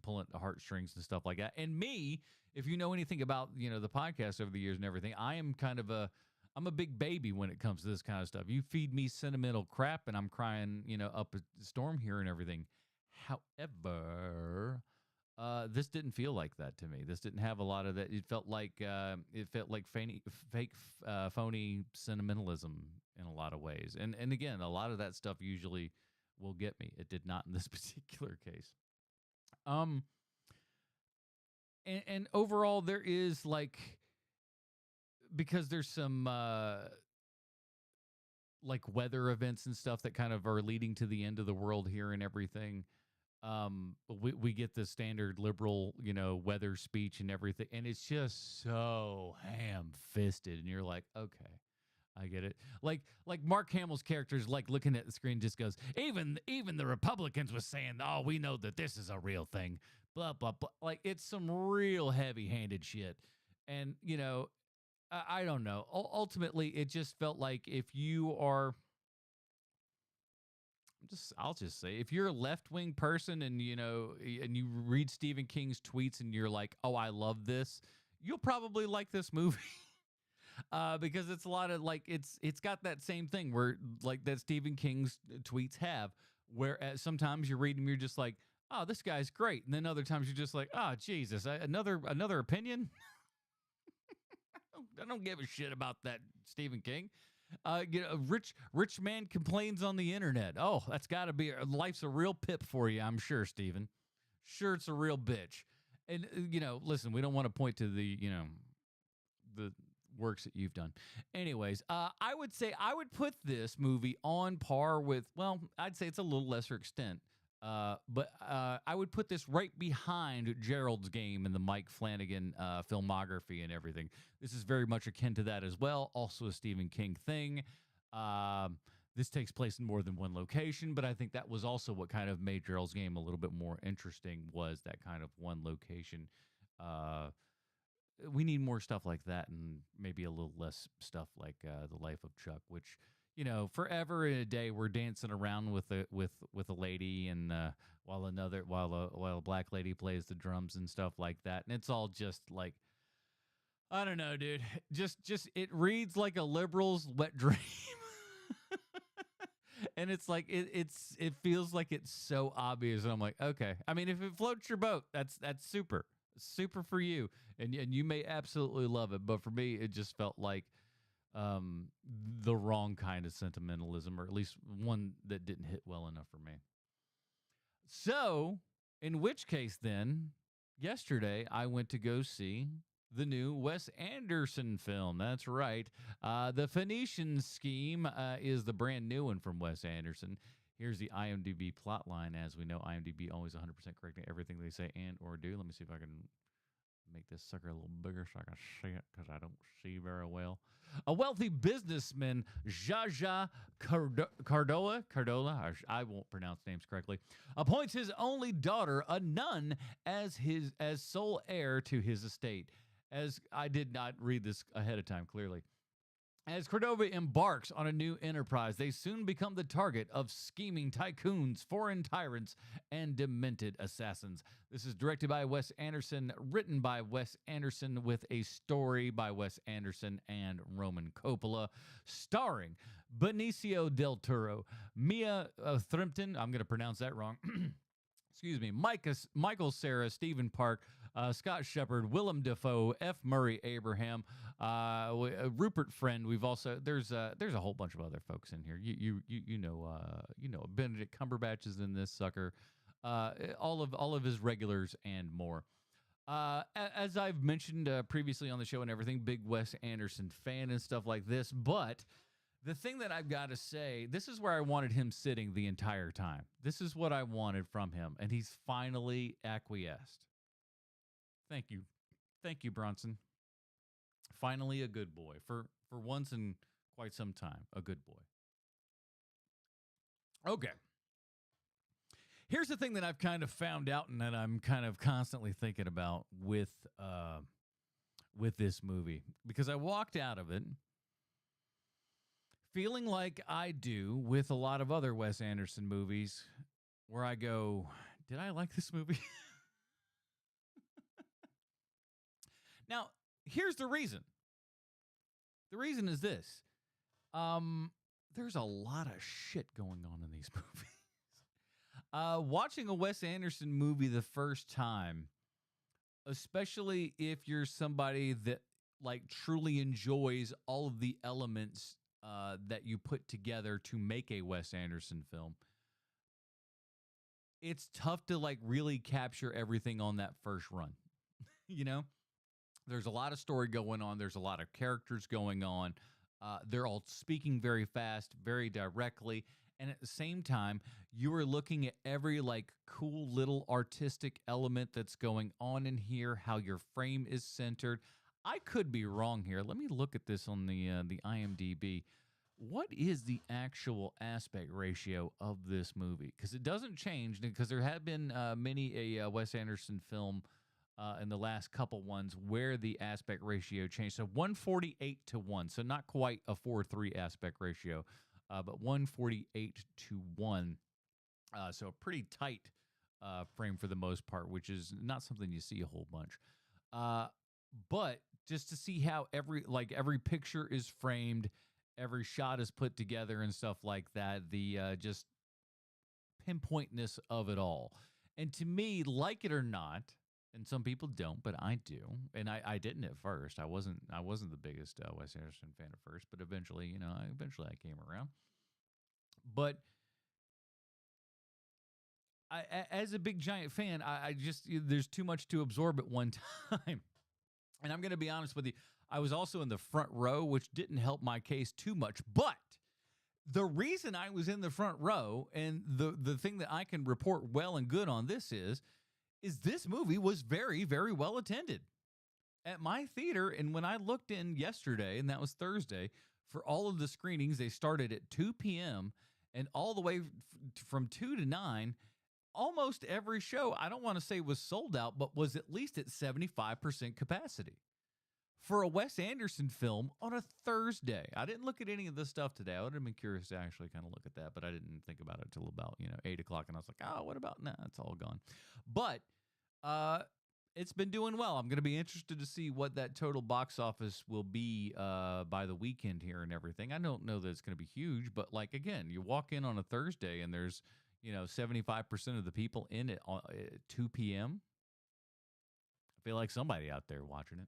pulling at the heartstrings and stuff like that. And me, if you know anything about, the podcast over the years and everything, I'm a big baby when it comes to this kind of stuff. You feed me sentimental crap and I'm crying, up a storm here and everything. However, this didn't feel like that to me. This didn't have a lot of that. It felt like fake, phony sentimentalism in a lot of ways. And again, a lot of that stuff usually will get me. It did not in this particular case. And overall, there is because there's some like weather events and stuff that kind of are leading to the end of the world here and everything. We get the standard liberal, weather speech and everything, and it's just so ham-fisted, and you're like, okay, I get it. Like Mark Hamill's character is like looking at the screen, just goes, even the Republicans was saying, oh, we know that this is a real thing, blah blah blah. Like it's some real heavy-handed shit, and I don't know. Ultimately, it just felt like if you are I'll just say, if you're a left-wing person and and you read Stephen King's tweets and you're like, oh, I love this, you'll probably like this movie. Because it's a lot of like it's got that same thing where like that Stephen King's tweets have, where sometimes you read them, you're just like, oh, this guy's great, and then other times you're just like, oh, Jesus, another opinion. I don't give a shit about that Stephen King. A rich man complains on the internet. Oh, that's got to be life's a real pip for you, I'm sure, Stephen. Sure, it's a real bitch. And listen, we don't want to point to the the works that you've done. Anyways, I would say I would put this movie on par with, well, I'd say it's a little lesser extent. But I would put this right behind Gerald's Game and the Mike Flanagan filmography and everything. This is very much akin to that as well. Also a Stephen King thing. This takes place in more than one location, but I think that was also what kind of made Gerald's Game a little bit more interesting, was that kind of one location. We need more stuff like that, and maybe a little less stuff like The Life of Chuck, which, forever in a day we're dancing around with a lady, and while a black lady plays the drums and stuff like that, and it's all just like, I don't know, dude. Just it reads like a liberal's wet dream. And it's like it feels like it's so obvious, and I'm like, okay. I mean, if it floats your boat, that's super for you, and you may absolutely love it. But for me, it just felt like the wrong kind of sentimentalism, or at least one that didn't hit well enough for me. So, in which case, then, yesterday I went to go see the new Wes Anderson film. That's right. The Phoenician Scheme is the brand new one from Wes Anderson. Here's the IMDb plot line. As we know, IMDb always 100% correcting everything they say and or do. Let me see if I can make this sucker a little bigger so I can see it, because I don't see very well. A wealthy businessman, Jaja Cardola, I won't pronounce names correctly, appoints his only daughter, a nun, as sole heir to his estate. As I did not read this ahead of time, clearly. As Cordova embarks on a new enterprise, they soon become the target of scheming tycoons, foreign tyrants, and demented assassins. This is directed by Wes Anderson, written by Wes Anderson, with a story by Wes Anderson and Roman Coppola, starring Benicio del Toro, Mia Thrimpton, I'm going to pronounce that wrong, excuse me, Michael Cera, Stephen Park, Scott Shepard, Willem Dafoe, F. Murray Abraham, Rupert Friend. We've also there's a whole bunch of other folks in here. You know Benedict Cumberbatch is in this sucker. All of his regulars and more. As I've mentioned previously on the show and everything, big Wes Anderson fan and stuff like this. But the thing that I've got to say, this is where I wanted him sitting the entire time. This is what I wanted from him, and he's finally acquiesced. Thank you, Bronson. Finally, a good boy for once in quite some time. A good boy. Okay. Here's the thing that I've kind of found out, and that I'm kind of constantly thinking about with this movie, because I walked out of it feeling like I do with a lot of other Wes Anderson movies, where I go, did I like this movie? Now, here's the reason. The reason is this. There's a lot of shit going on in these movies. Watching a Wes Anderson movie the first time, especially if you're somebody that like truly enjoys all of the elements that you put together to make a Wes Anderson film, it's tough to like really capture everything on that first run. There's a lot of story going on. There's a lot of characters going on. They're all speaking very fast, very directly. And at the same time, you are looking at every like cool little artistic element that's going on in here, how your frame is centered. I could be wrong here. Let me look at this on the IMDb. What is the actual aspect ratio of this movie? Because it doesn't change, because there have been many a Wes Anderson film in the last couple ones where the aspect ratio changed. So 148 to 1. So not quite a 4:3 aspect ratio, but 148 to 1. So a pretty tight frame for the most part, which is not something you see a whole bunch. But just to see how every picture is framed, every shot is put together and stuff like that, the just pinpointness of it all. And to me, like it or not, and some people don't, but I do. And I didn't at first. I wasn't the biggest Wes Anderson fan at first, but eventually, I came around. But as a big giant fan, I just there's too much to absorb at one time. And I'm going to be honest with you, I was also in the front row, which didn't help my case too much. But the reason I was in the front row, and the thing that I can report well and good on this is this movie was very, very well attended at my theater. And when I looked in yesterday, and that was Thursday, for all of the screenings, they started at 2 p.m. and all the way from 2 to 9, almost every show, I don't want to say was sold out, but was at least at 75% capacity. For a Wes Anderson film on a Thursday. I didn't look at any of this stuff today. I would have been curious to actually kind of look at that, but I didn't think about it till about, 8 o'clock, and I was like, oh, what about, nah, it's all gone. But it's been doing well. I'm going to be interested to see what that total box office will be by the weekend here and everything. I don't know that it's going to be huge, but like, again, you walk in on a Thursday and there's, 75% of the people in it at 2 p.m. I feel like somebody out there watching it.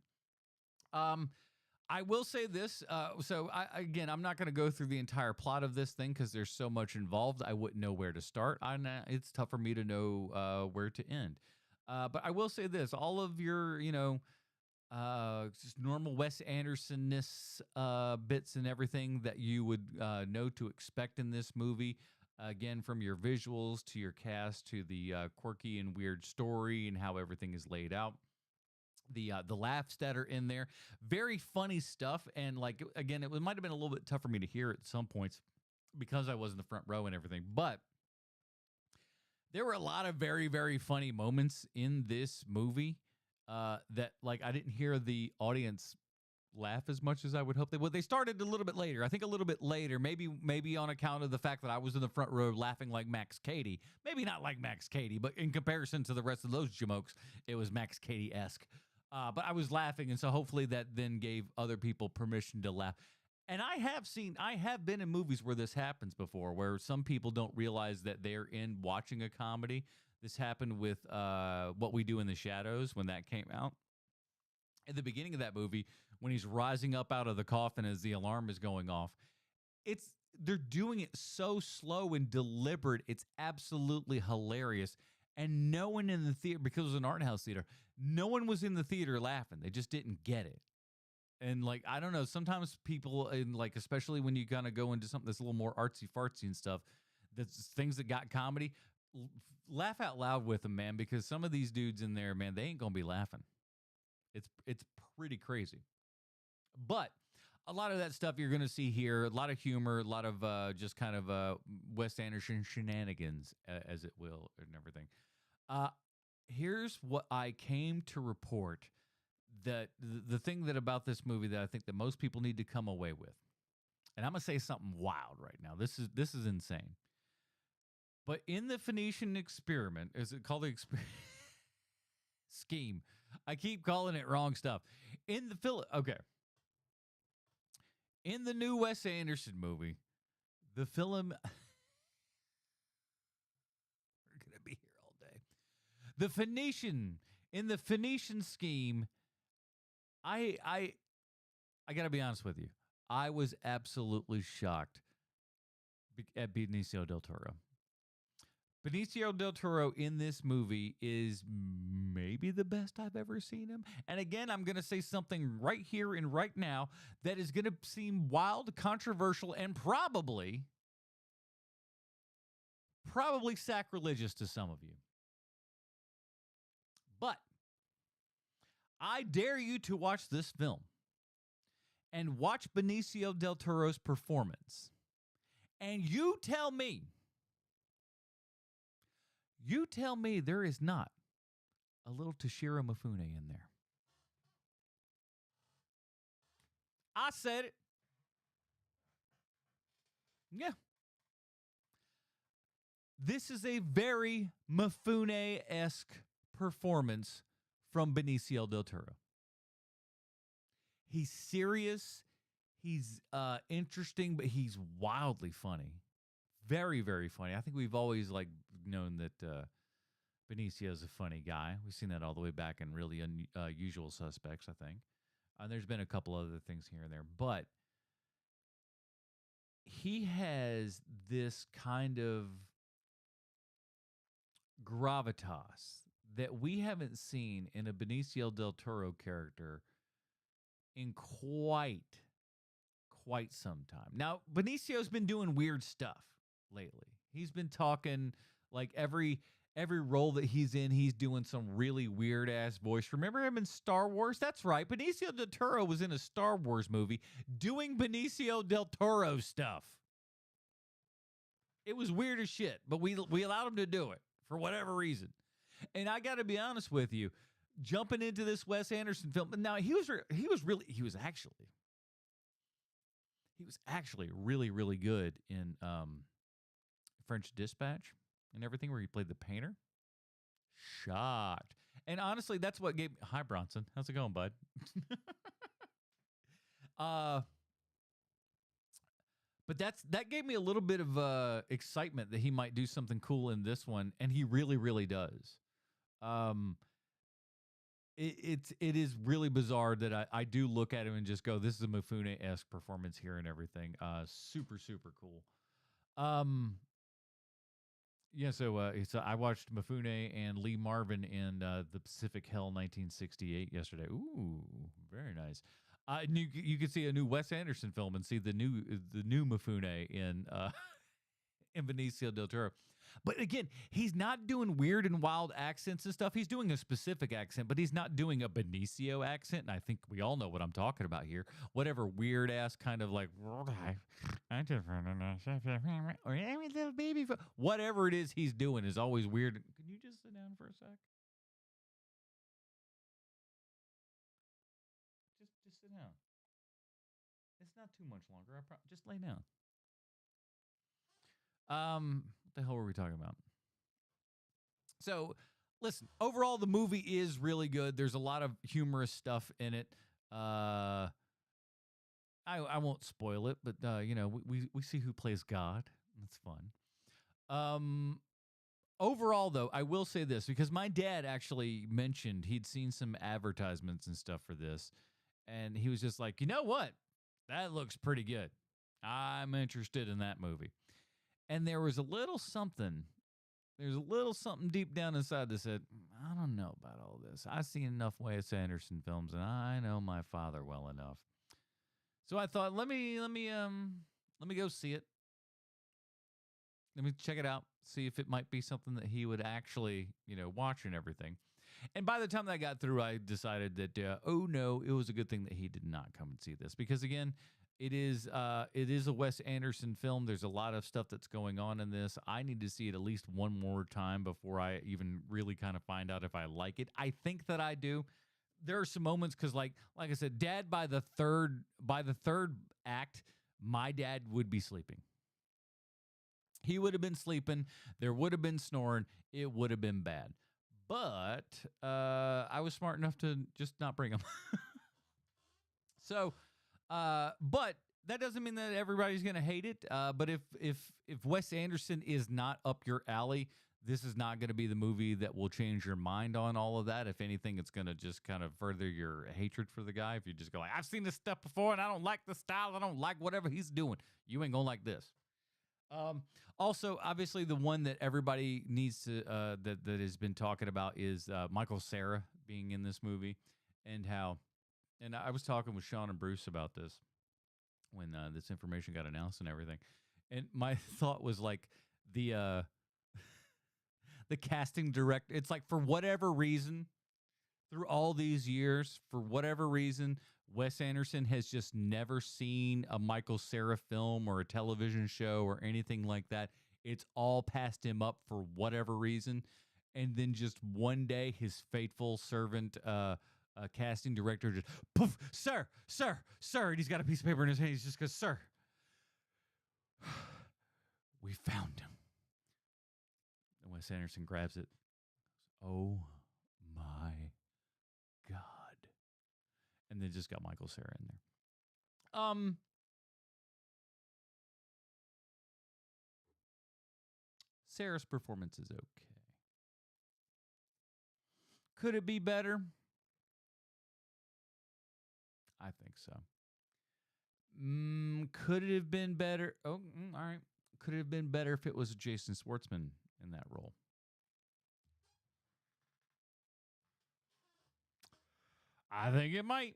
I will say this. I'm not going to go through the entire plot of this thing because there's so much involved. I wouldn't know where to start. It's tough for me to know where to end. But I will say this: all of your, just normal Wes Anderson-ness bits and everything that you would know to expect in this movie. Again, from your visuals to your cast to the quirky and weird story and how everything is laid out. The laughs that are in there, very funny stuff. And like, again, it might have been a little bit tough for me to hear at some points because I was in the front row and everything. But there were a lot of very, very funny moments in this movie that, like, I didn't hear the audience laugh as much as I would hope they would. They started a little bit later. I think a little bit later, maybe on account of the fact that I was in the front row laughing like Max Cady. Maybe not like Max Cady, but in comparison to the rest of those jamokes, it was Max Cady-esque. But I was laughing, and so hopefully that then gave other people permission to laugh. And I have been in movies where this happens before, where some people don't realize that they're in watching a comedy. This happened with What We Do in the Shadows when that came out. At the beginning of that movie, when he's rising up out of the coffin as the alarm is going off, they're doing it so slow and deliberate. It's absolutely hilarious. And no one in the theater, because it was an art house theater, no one was in the theater laughing. They just didn't get it. And like, I don't know, sometimes people, and like, especially when you kind of go into something that's a little more artsy-fartsy and stuff, that's things that got comedy, laugh out loud with them, man, because some of these dudes in there, man, they ain't going to be laughing. It's pretty crazy. But a lot of that stuff you're going to see here, a lot of humor, a lot of just kind of Wes Anderson shenanigans, as it will, and everything. Here's what I came to report, that the thing that about this movie that I think that most people need to come away with. And I'm going to say something wild right now. This is insane. But in the Phoenician experiment, is it called the scheme? I keep calling it wrong stuff. In the new Wes Anderson movie, the film we're going to be here all day. In the Phoenician scheme, I got to be honest with you. I was absolutely shocked at Benicio del Toro. Benicio del Toro in this movie is maybe the best I've ever seen him. And again, I'm going to say something right here and right now that is going to seem wild, controversial, and probably sacrilegious to some of you. But I dare you to watch this film and watch Benicio del Toro's performance. And you tell me there is not a little Toshiro Mifune in there. I said it. Yeah. This is a very Mifune-esque performance from Benicio del Toro. He's serious. He's interesting, but he's wildly funny. Very, very funny. I think we've always known that Benicio's a funny guy. We've seen that all the way back in really Unusual Suspects, I think. There's been a couple other things here and there, but he has this kind of gravitas that we haven't seen in a Benicio del Toro character in quite some time. Now, Benicio's been doing weird stuff lately. He's been talking like every role that he's in, he's doing some really weird ass voice. Remember him in Star Wars? That's right. Benicio del Toro was in a Star Wars movie doing Benicio del Toro stuff. It was weird as shit, but we allowed him to do it for whatever reason. And I got to be honest with you, jumping into this Wes Anderson film. Now he was actually really, really good in French Dispatch and everything, where he played the painter. Shocked. And honestly, that's what gave... Hi, Bronson. How's it going, bud? But that gave me a little bit of excitement that he might do something cool in this one, and he really, really does. It is really bizarre that I do look at him and just go, this is a Mifune-esque performance here and everything. Super, super cool. Yeah, so I watched Mifune and Lee Marvin in The Pacific Hell 1968 yesterday. Ooh, very nice. You could see a new Wes Anderson film and see the new Mifune in Benicio del Toro. But again, he's not doing weird and wild accents and stuff. He's doing a specific accent, but he's not doing a Benicio accent. And I think we all know what I'm talking about here. Whatever weird ass kind of like, little baby, whatever it is he's doing is always weird. Can you just sit down for a sec? Just sit down. It's not too much longer. Just lay down. What the hell were we talking about? So, listen, overall, the movie is really good. There's a lot of humorous stuff in it. I won't spoil it, but, we see who plays God. That's fun. Overall, though, I will say this, because my dad actually mentioned he'd seen some advertisements and stuff for this, and he was just like, you know what? That looks pretty good. I'm interested in that movie. And there was a little something. There's a little something deep down inside that said, I don't know about all this. I've seen enough Wes Anderson films, and I know my father well enough. So I thought, let me go see it. Let me check it out. See if it might be something that he would actually, watch and everything. And by the time that I got through, I decided that, oh no, it was a good thing that he did not come and see this, because again, it is a Wes Anderson film. There's a lot of stuff that's going on in this. I need to see it at least one more time before I even really kind of find out if I like it. I think that I do. There are some moments because, like I said, Dad, by the third act, my dad would be sleeping. He would have been sleeping. There would have been snoring. It would have been bad. But I was smart enough to just not bring him. So. But that doesn't mean that everybody's going to hate it. But if Wes Anderson is not up your alley, this is not going to be the movie that will change your mind on all of that. If anything, it's going to just kind of further your hatred for the guy. If you just go like, I've seen this stuff before and I don't like the style. I don't like whatever he's doing. You ain't going to like this. Also, obviously, the one that everybody needs to that has been talking about is Michael Cera being in this movie, and how. And I was talking with Sean and Bruce about this when this information got announced and everything, and my thought was like the the casting director. It's like for whatever reason, through all these years, for whatever reason, Wes Anderson has just never seen a Michael Cera film or a television show or anything like that. It's all passed him up for whatever reason. And then just one day, his faithful servant, casting director, just, poof, sir, sir, sir. And he's got a piece of paper in his hand. He's just goes, sir, we found him. And Wes Anderson grabs it. Oh, my God. And then just got Michael Cera in there. Sarah's performance is okay. Could it be better? I think so. Could it have been better? Oh, all right. Could it have been better if it was Jason Schwartzman in that role? I think it might.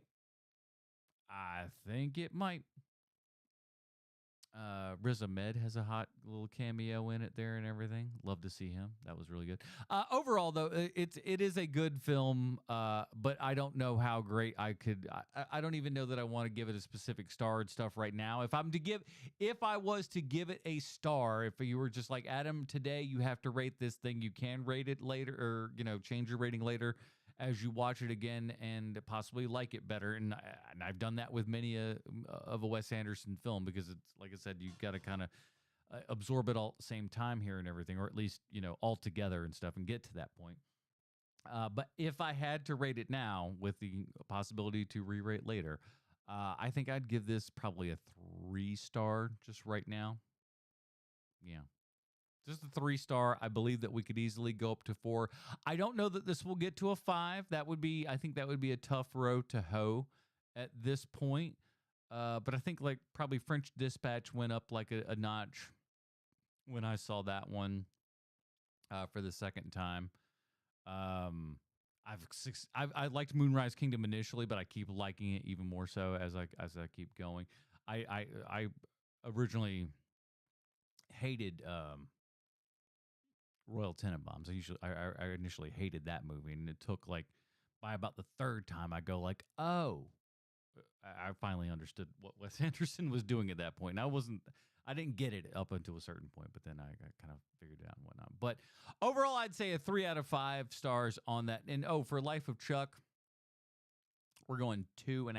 Riz Ahmed has a hot little cameo in it there and everything. Love to see him. That was really good. Overall, though, it is a good film, but I don't know how great I could. I don't even know that I want to give it a specific star and stuff right now. If I was to give it a star, if you were just like, Adam, today you have to rate this thing, you can rate it later, or change your rating later as you watch it again and possibly like it better. And I've done that with many of a Wes Anderson film, because it's, like I said, you've got to kind of absorb it all at the same time here and everything, or at least, all together and stuff, and get to that point. But if I had to rate it now with the possibility to re-rate later, I think I'd give this probably a 3-star just right now. Yeah. Just a 3-star. I believe that we could easily go up to 4. I don't know that this will get to a 5. I think that would be a tough row to hoe at this point. But I think like probably French Dispatch went up like a notch when I saw that one for the second time. I liked Moonrise Kingdom initially, but I keep liking it even more so as I keep going. I originally hated Royal Tenenbaums. I initially hated that movie, and it took like by about the third time I go like, oh, I finally understood what Wes Anderson was doing at that point. And I didn't get it up until a certain point, but then I kind of figured it out and whatnot. But overall, I'd say a 3 out of 5 stars on that. And for Life of Chuck, we're going 2.5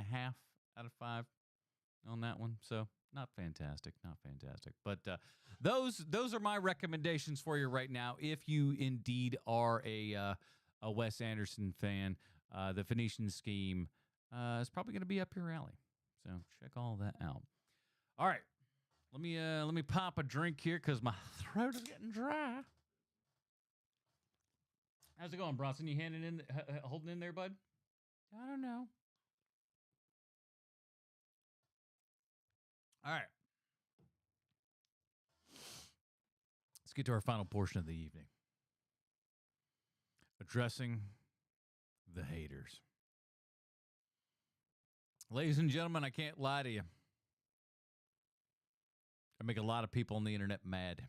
out of 5 on that one. So not fantastic. But those are my recommendations for you right now. If you indeed are a Wes Anderson fan, the Phoenician Scheme is probably going to be up your alley. So check all that out. All right, let me pop a drink here because my throat is getting dry. How's it going, Bronson? You holding in there, bud? I don't know. All right. Let's get to our final portion of the evening. Addressing the haters. Ladies and gentlemen, I can't lie to you. I make a lot of people on the internet mad.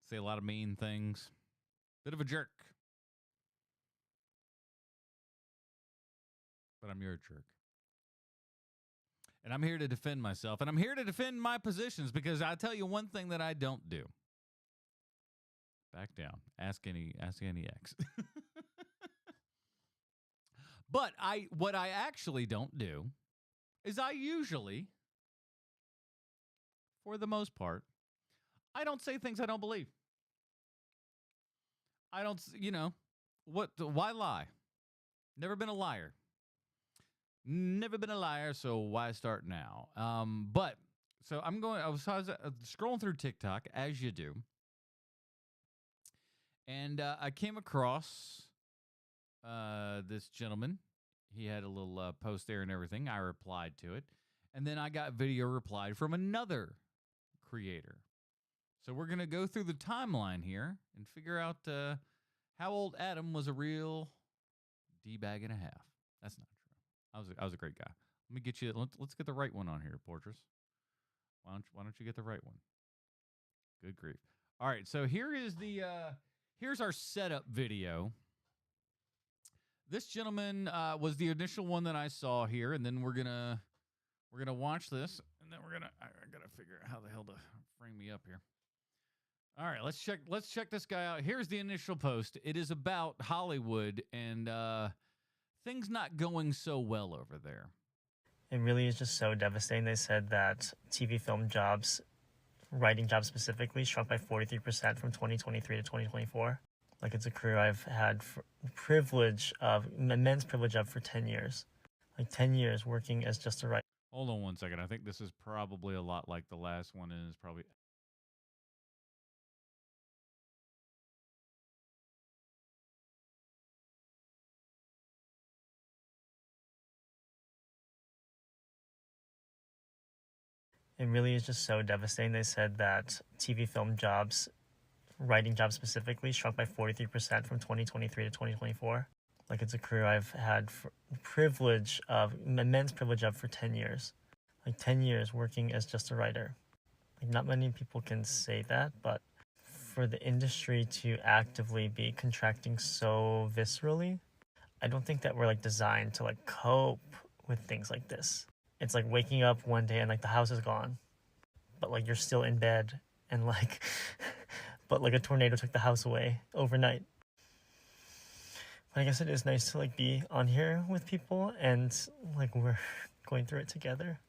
Say a lot of mean things. Bit of a jerk. But I'm your jerk. And I'm here to defend myself. And I'm here to defend my positions, because I tell you one thing that I don't do. Back down. Ask any ex. But what I actually don't do is I usually, for the most part, I don't say things I don't believe. I don't, why lie? Never been a liar. Never been a liar, so why start now? But so I was scrolling through TikTok, as you do, and I came across this gentleman. He had a little post there and everything. I replied to it, and then I got video replied from another creator. So we're going to go through the timeline here and figure out how old Adam was a real D-bag and a half. That's not true. I was a great guy. Let me get you. Let's get the right one on here, Portress. Why don't you get the right one? Good grief. All right, so here is here's our setup video. This gentleman was the initial one that I saw here, and then we're gonna watch this, and then I gotta figure out how the hell to frame me up here. All right, let's check this guy out. Here's the initial post. It is about Hollywood and things not going so well over there.
It really is just so devastating. They said that TV film jobs, writing jobs specifically, shrunk by 43% from 2023 to 2024. Like, it's a career I've had immense privilege of for 10 years. Like 10 years working as just a writer.
Hold on one second. I think this is probably a lot like the last one is probably.
It really is just so devastating. They said that TV film jobs, writing jobs specifically, shrunk by 43% from 2023 to 2024. Like, it's a career I've had immense privilege of for 10 years. Like 10 years working as just a writer. Like, not many people can say that, but for the industry to actively be contracting so viscerally, I don't think that we're like designed to like cope with things like this. It's like waking up one day and like the house is gone, but like you're still in bed and like, but like a tornado took the house away overnight. But I guess it is nice to like be on here with people and like we're going through it together.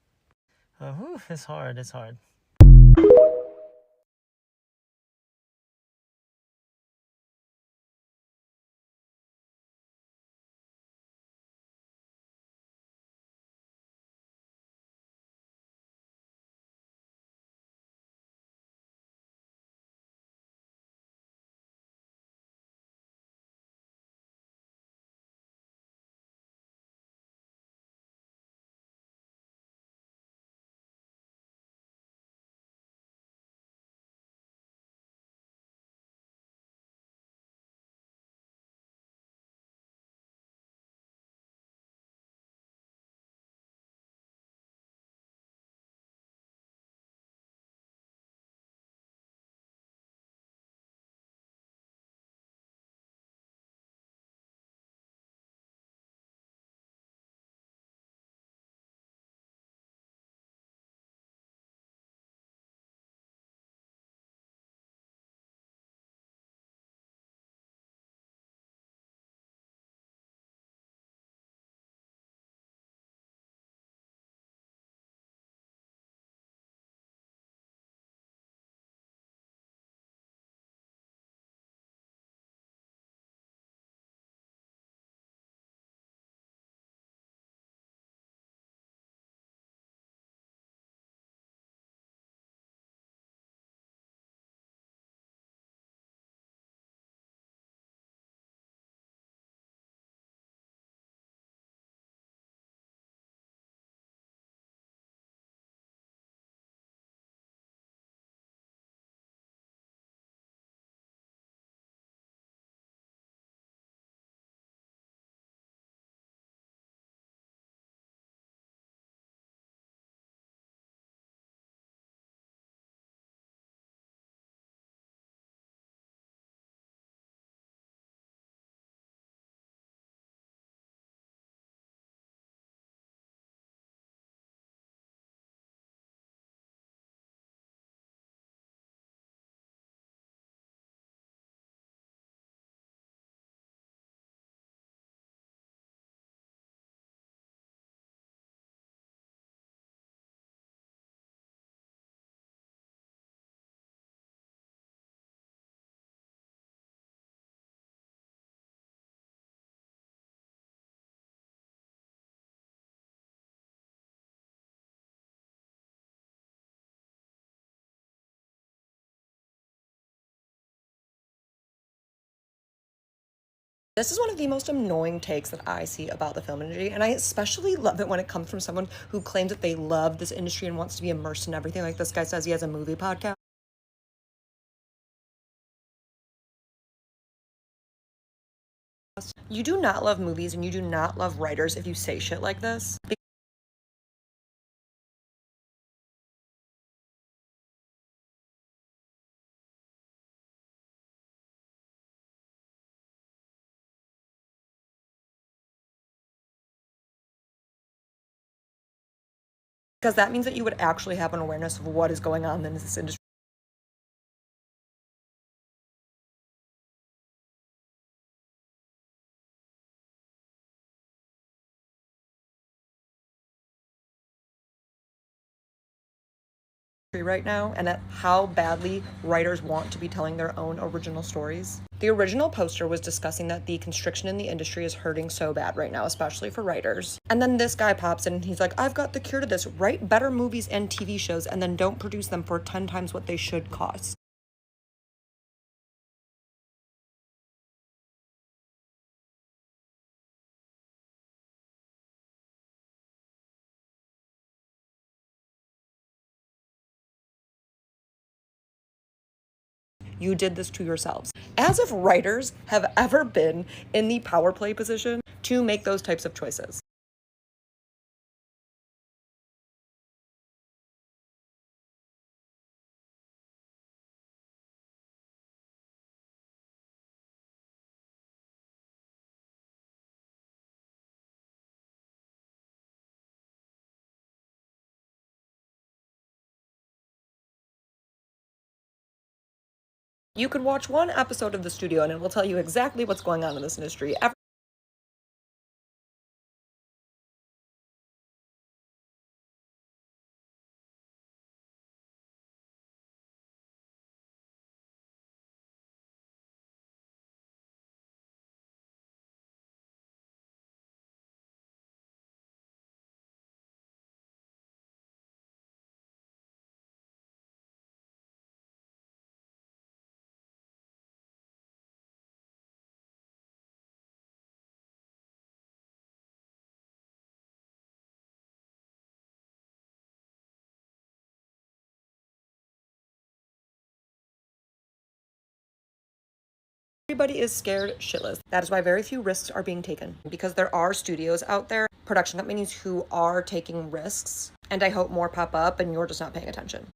It's hard.
This is one of the most annoying takes that I see about the film industry, and I especially love it when it comes from someone who claims that they love this industry and wants to be immersed in everything. Like this guy says he has a movie podcast. You do not love movies and you do not love writers if you say shit like this. Because that means that you would actually have an awareness of what is going on in this industry. Right now, and at how badly writers want to be telling their own original stories. The original poster was discussing that the constriction in the industry is hurting so bad right now, especially for writers. And then this guy pops in and he's like, I've got the cure to this. Write better movies and TV shows and then don't produce them for 10 times what they should cost. You did this to yourselves. As if writers have ever been in the power play position to make those types of choices. You could watch one episode of The Studio and it will tell you exactly what's going on in this industry. Everybody is scared shitless. That is why very few risks are being taken, because there are studios out there, production companies who are taking risks, and I hope more pop up and you're just not paying attention.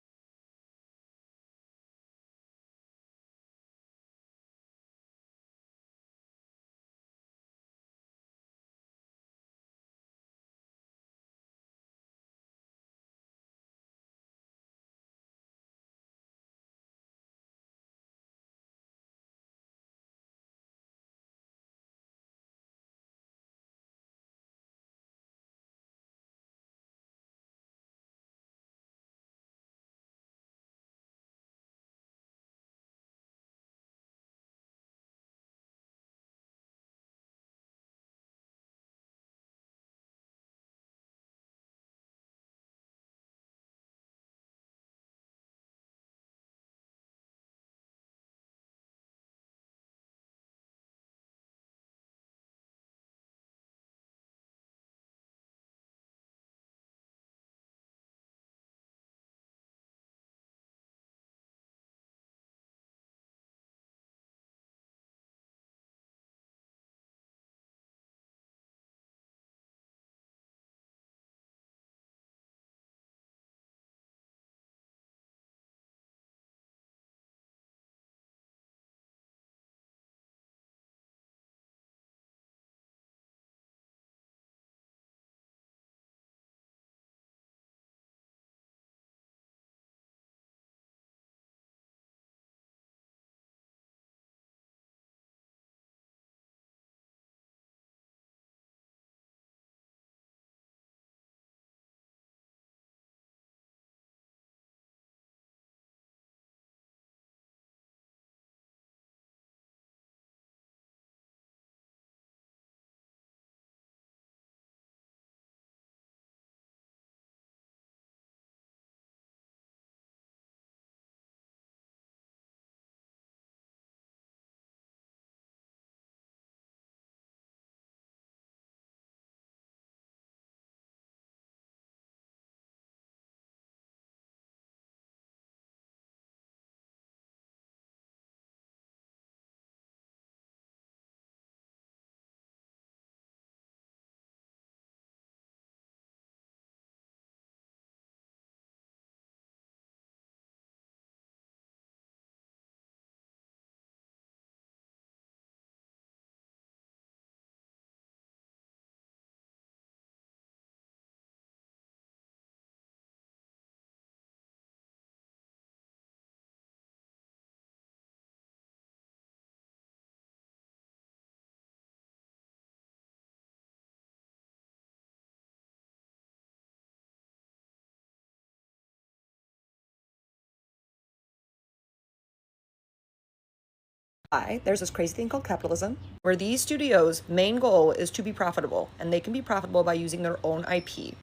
There's this crazy thing called capitalism, where these studios' main goal is to be profitable, and they can be profitable by using their own IP.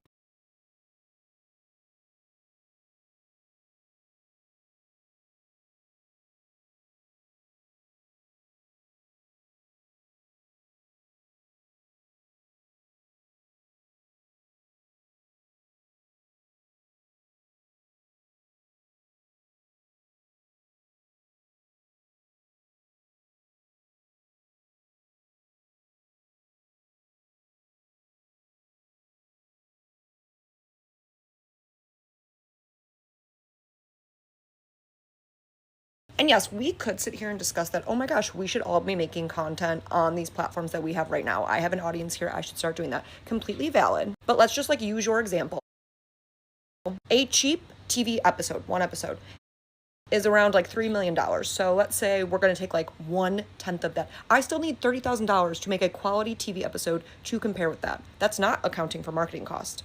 And yes, we could sit here and discuss that, oh my gosh, we should all be making content on these platforms that we have right now. I have an audience here, I should start doing that. Completely valid. But let's just use your example. A cheap TV episode, one episode, is around $3 million. So let's say we're going to take 1/10 of that. I still need $30,000 to make a quality TV episode to compare with that. That's not accounting for marketing cost.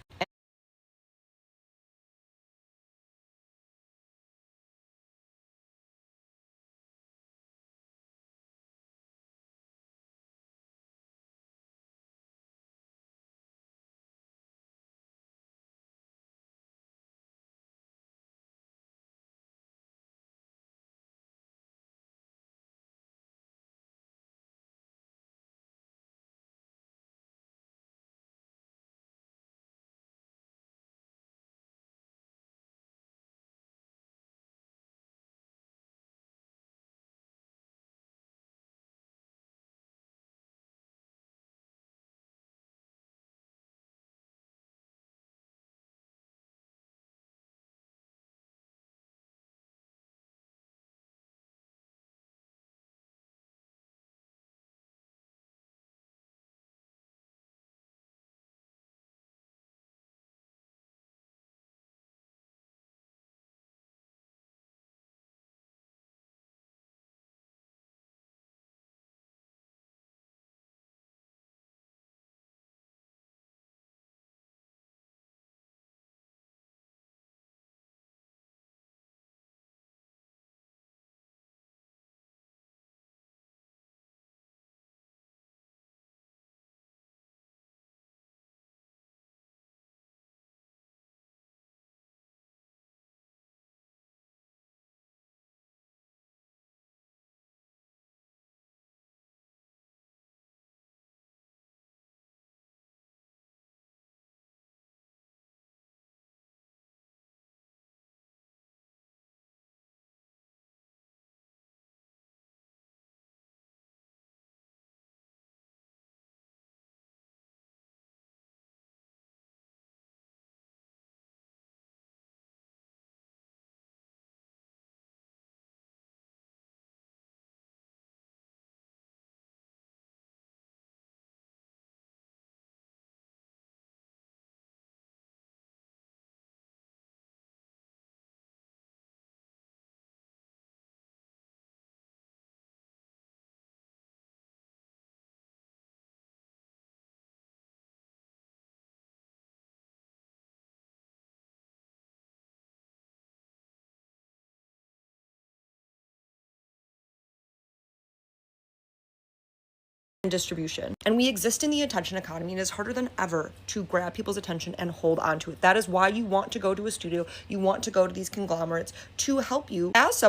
Distribution. And we exist in the attention economy, and it's harder than ever to grab people's attention and hold on to it. That is why you want to go to a studio, you want to go to these conglomerates to help you as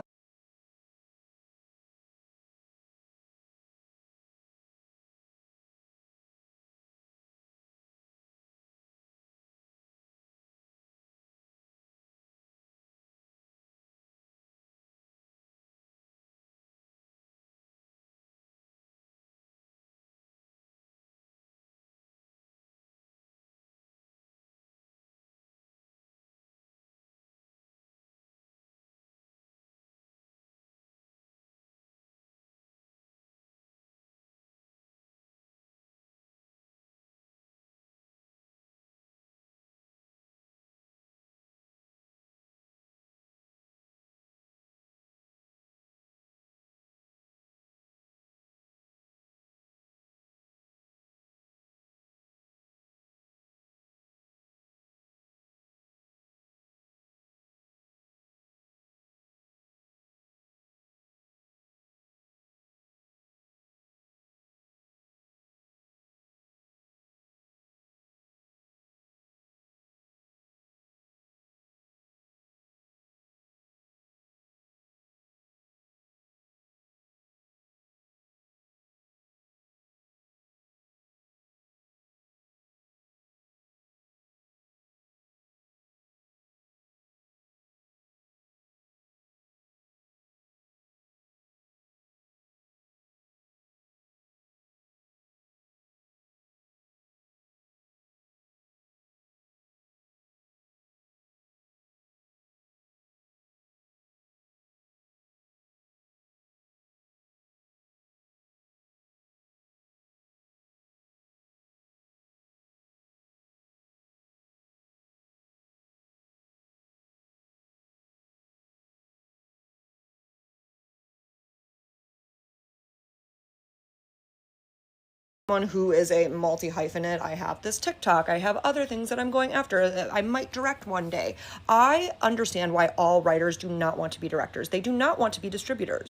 someone who is a multi-hyphenate. I have this TikTok. I have other things that I'm going after that I might direct one day. I understand why all writers do not want to be directors. They do not want to be distributors.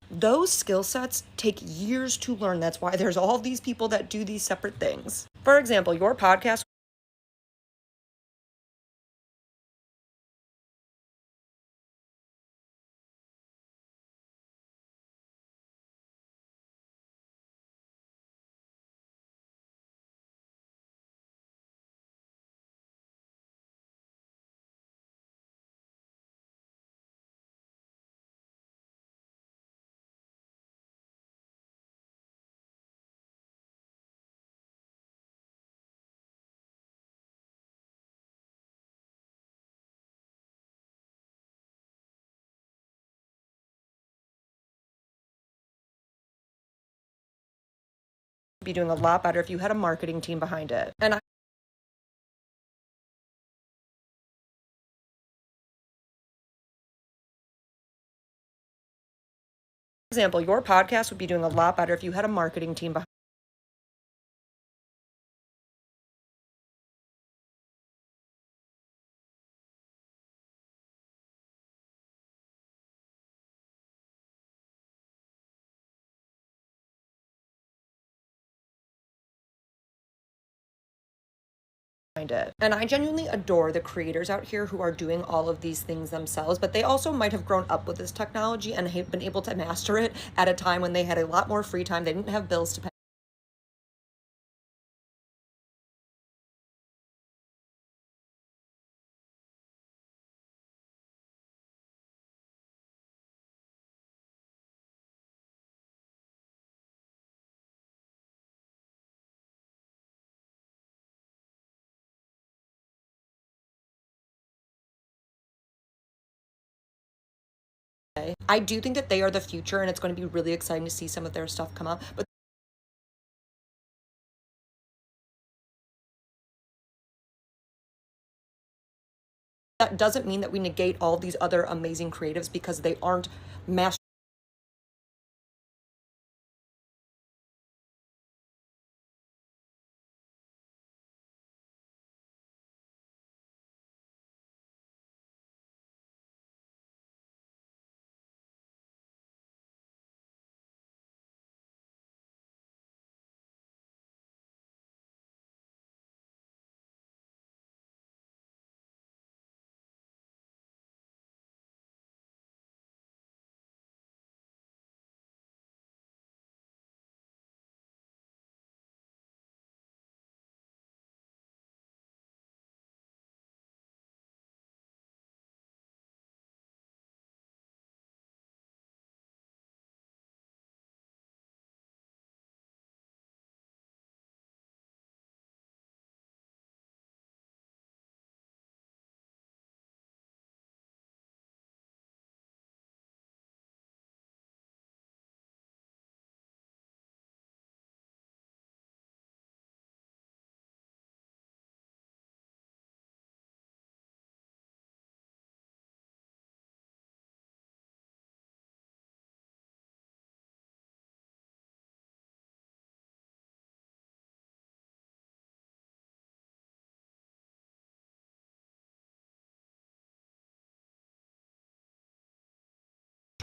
Those skill sets take years to learn. That's why there's all these people that do these separate things. For example, your podcast would be doing a lot better if you had a marketing team behind it. And for example, your podcast would be doing a lot better if you had a marketing team behind it. And I genuinely adore the creators out here who are doing all of these things themselves, but they also might have grown up with this technology and have been able to master it at a time when they had a lot more free time. They didn't have bills to pay. I do think that they are the future, and it's going to be really exciting to see some of their stuff come up. But that doesn't mean that we negate all these other amazing creatives because they aren't master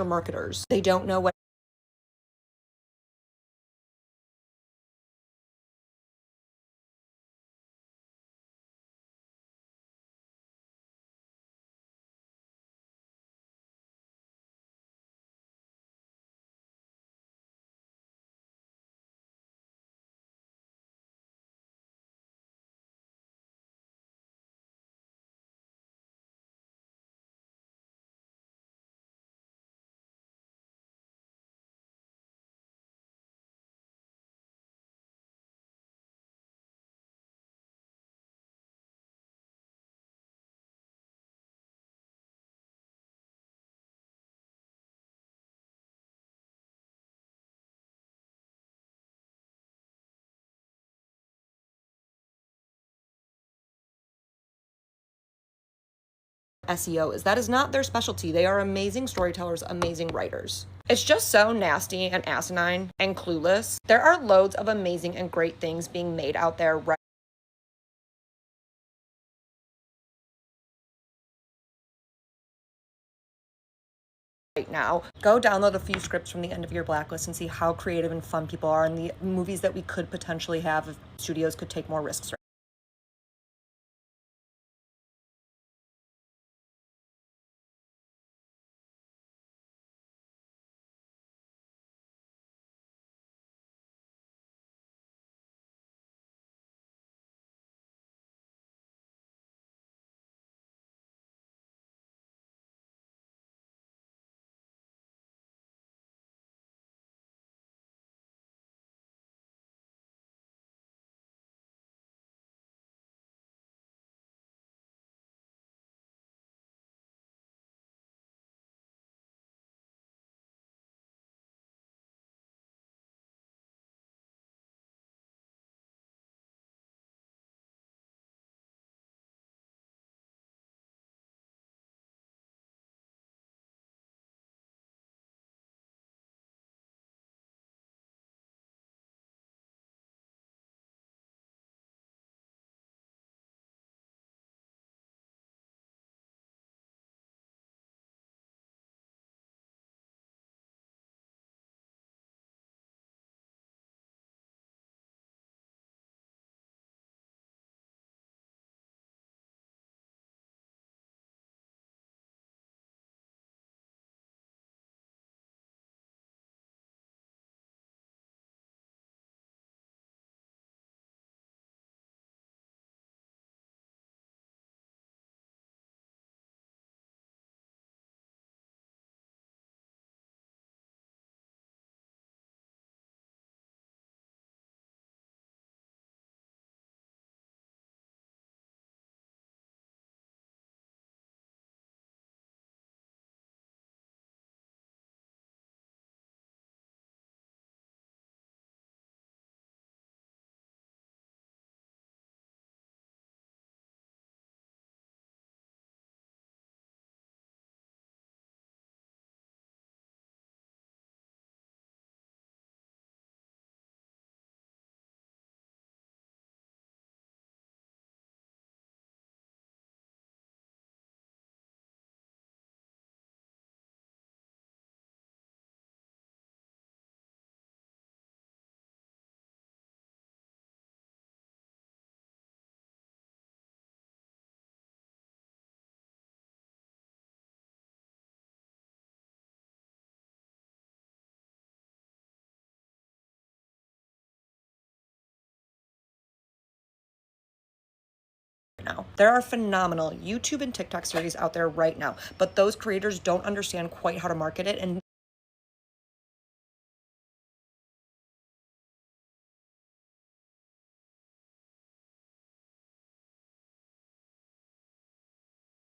marketers. They don't know what SEO is. That is not their specialty. They are amazing storytellers, amazing writers. It's just so nasty and asinine and clueless. There are loads of amazing and great things being made out there right now. Go download a few scripts from the end of your blacklist and see how creative and fun people are in the movies that we could potentially have if studios could take more risks. Now. There are phenomenal YouTube and TikTok series out there right now, but those creators don't understand quite how to market it, and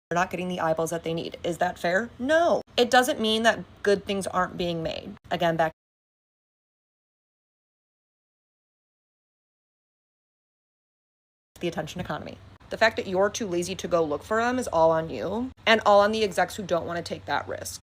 they're not getting the eyeballs that they need. Is that fair? No. It doesn't mean that good things aren't being made. Again, back to the attention economy. The fact that you're too lazy to go look for them is all on you, and all on the execs who don't want to take that risk.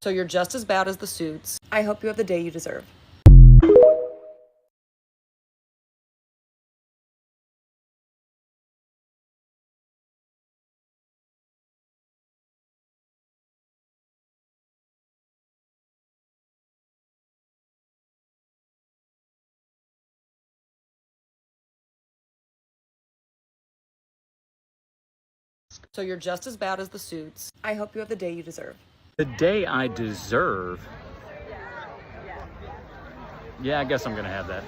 So you're just as bad as the Suits. I hope you have the day you deserve. So you're just as bad as the Suits. I hope you have the day you deserve.
The day I deserve? Yeah, I guess I'm gonna have that.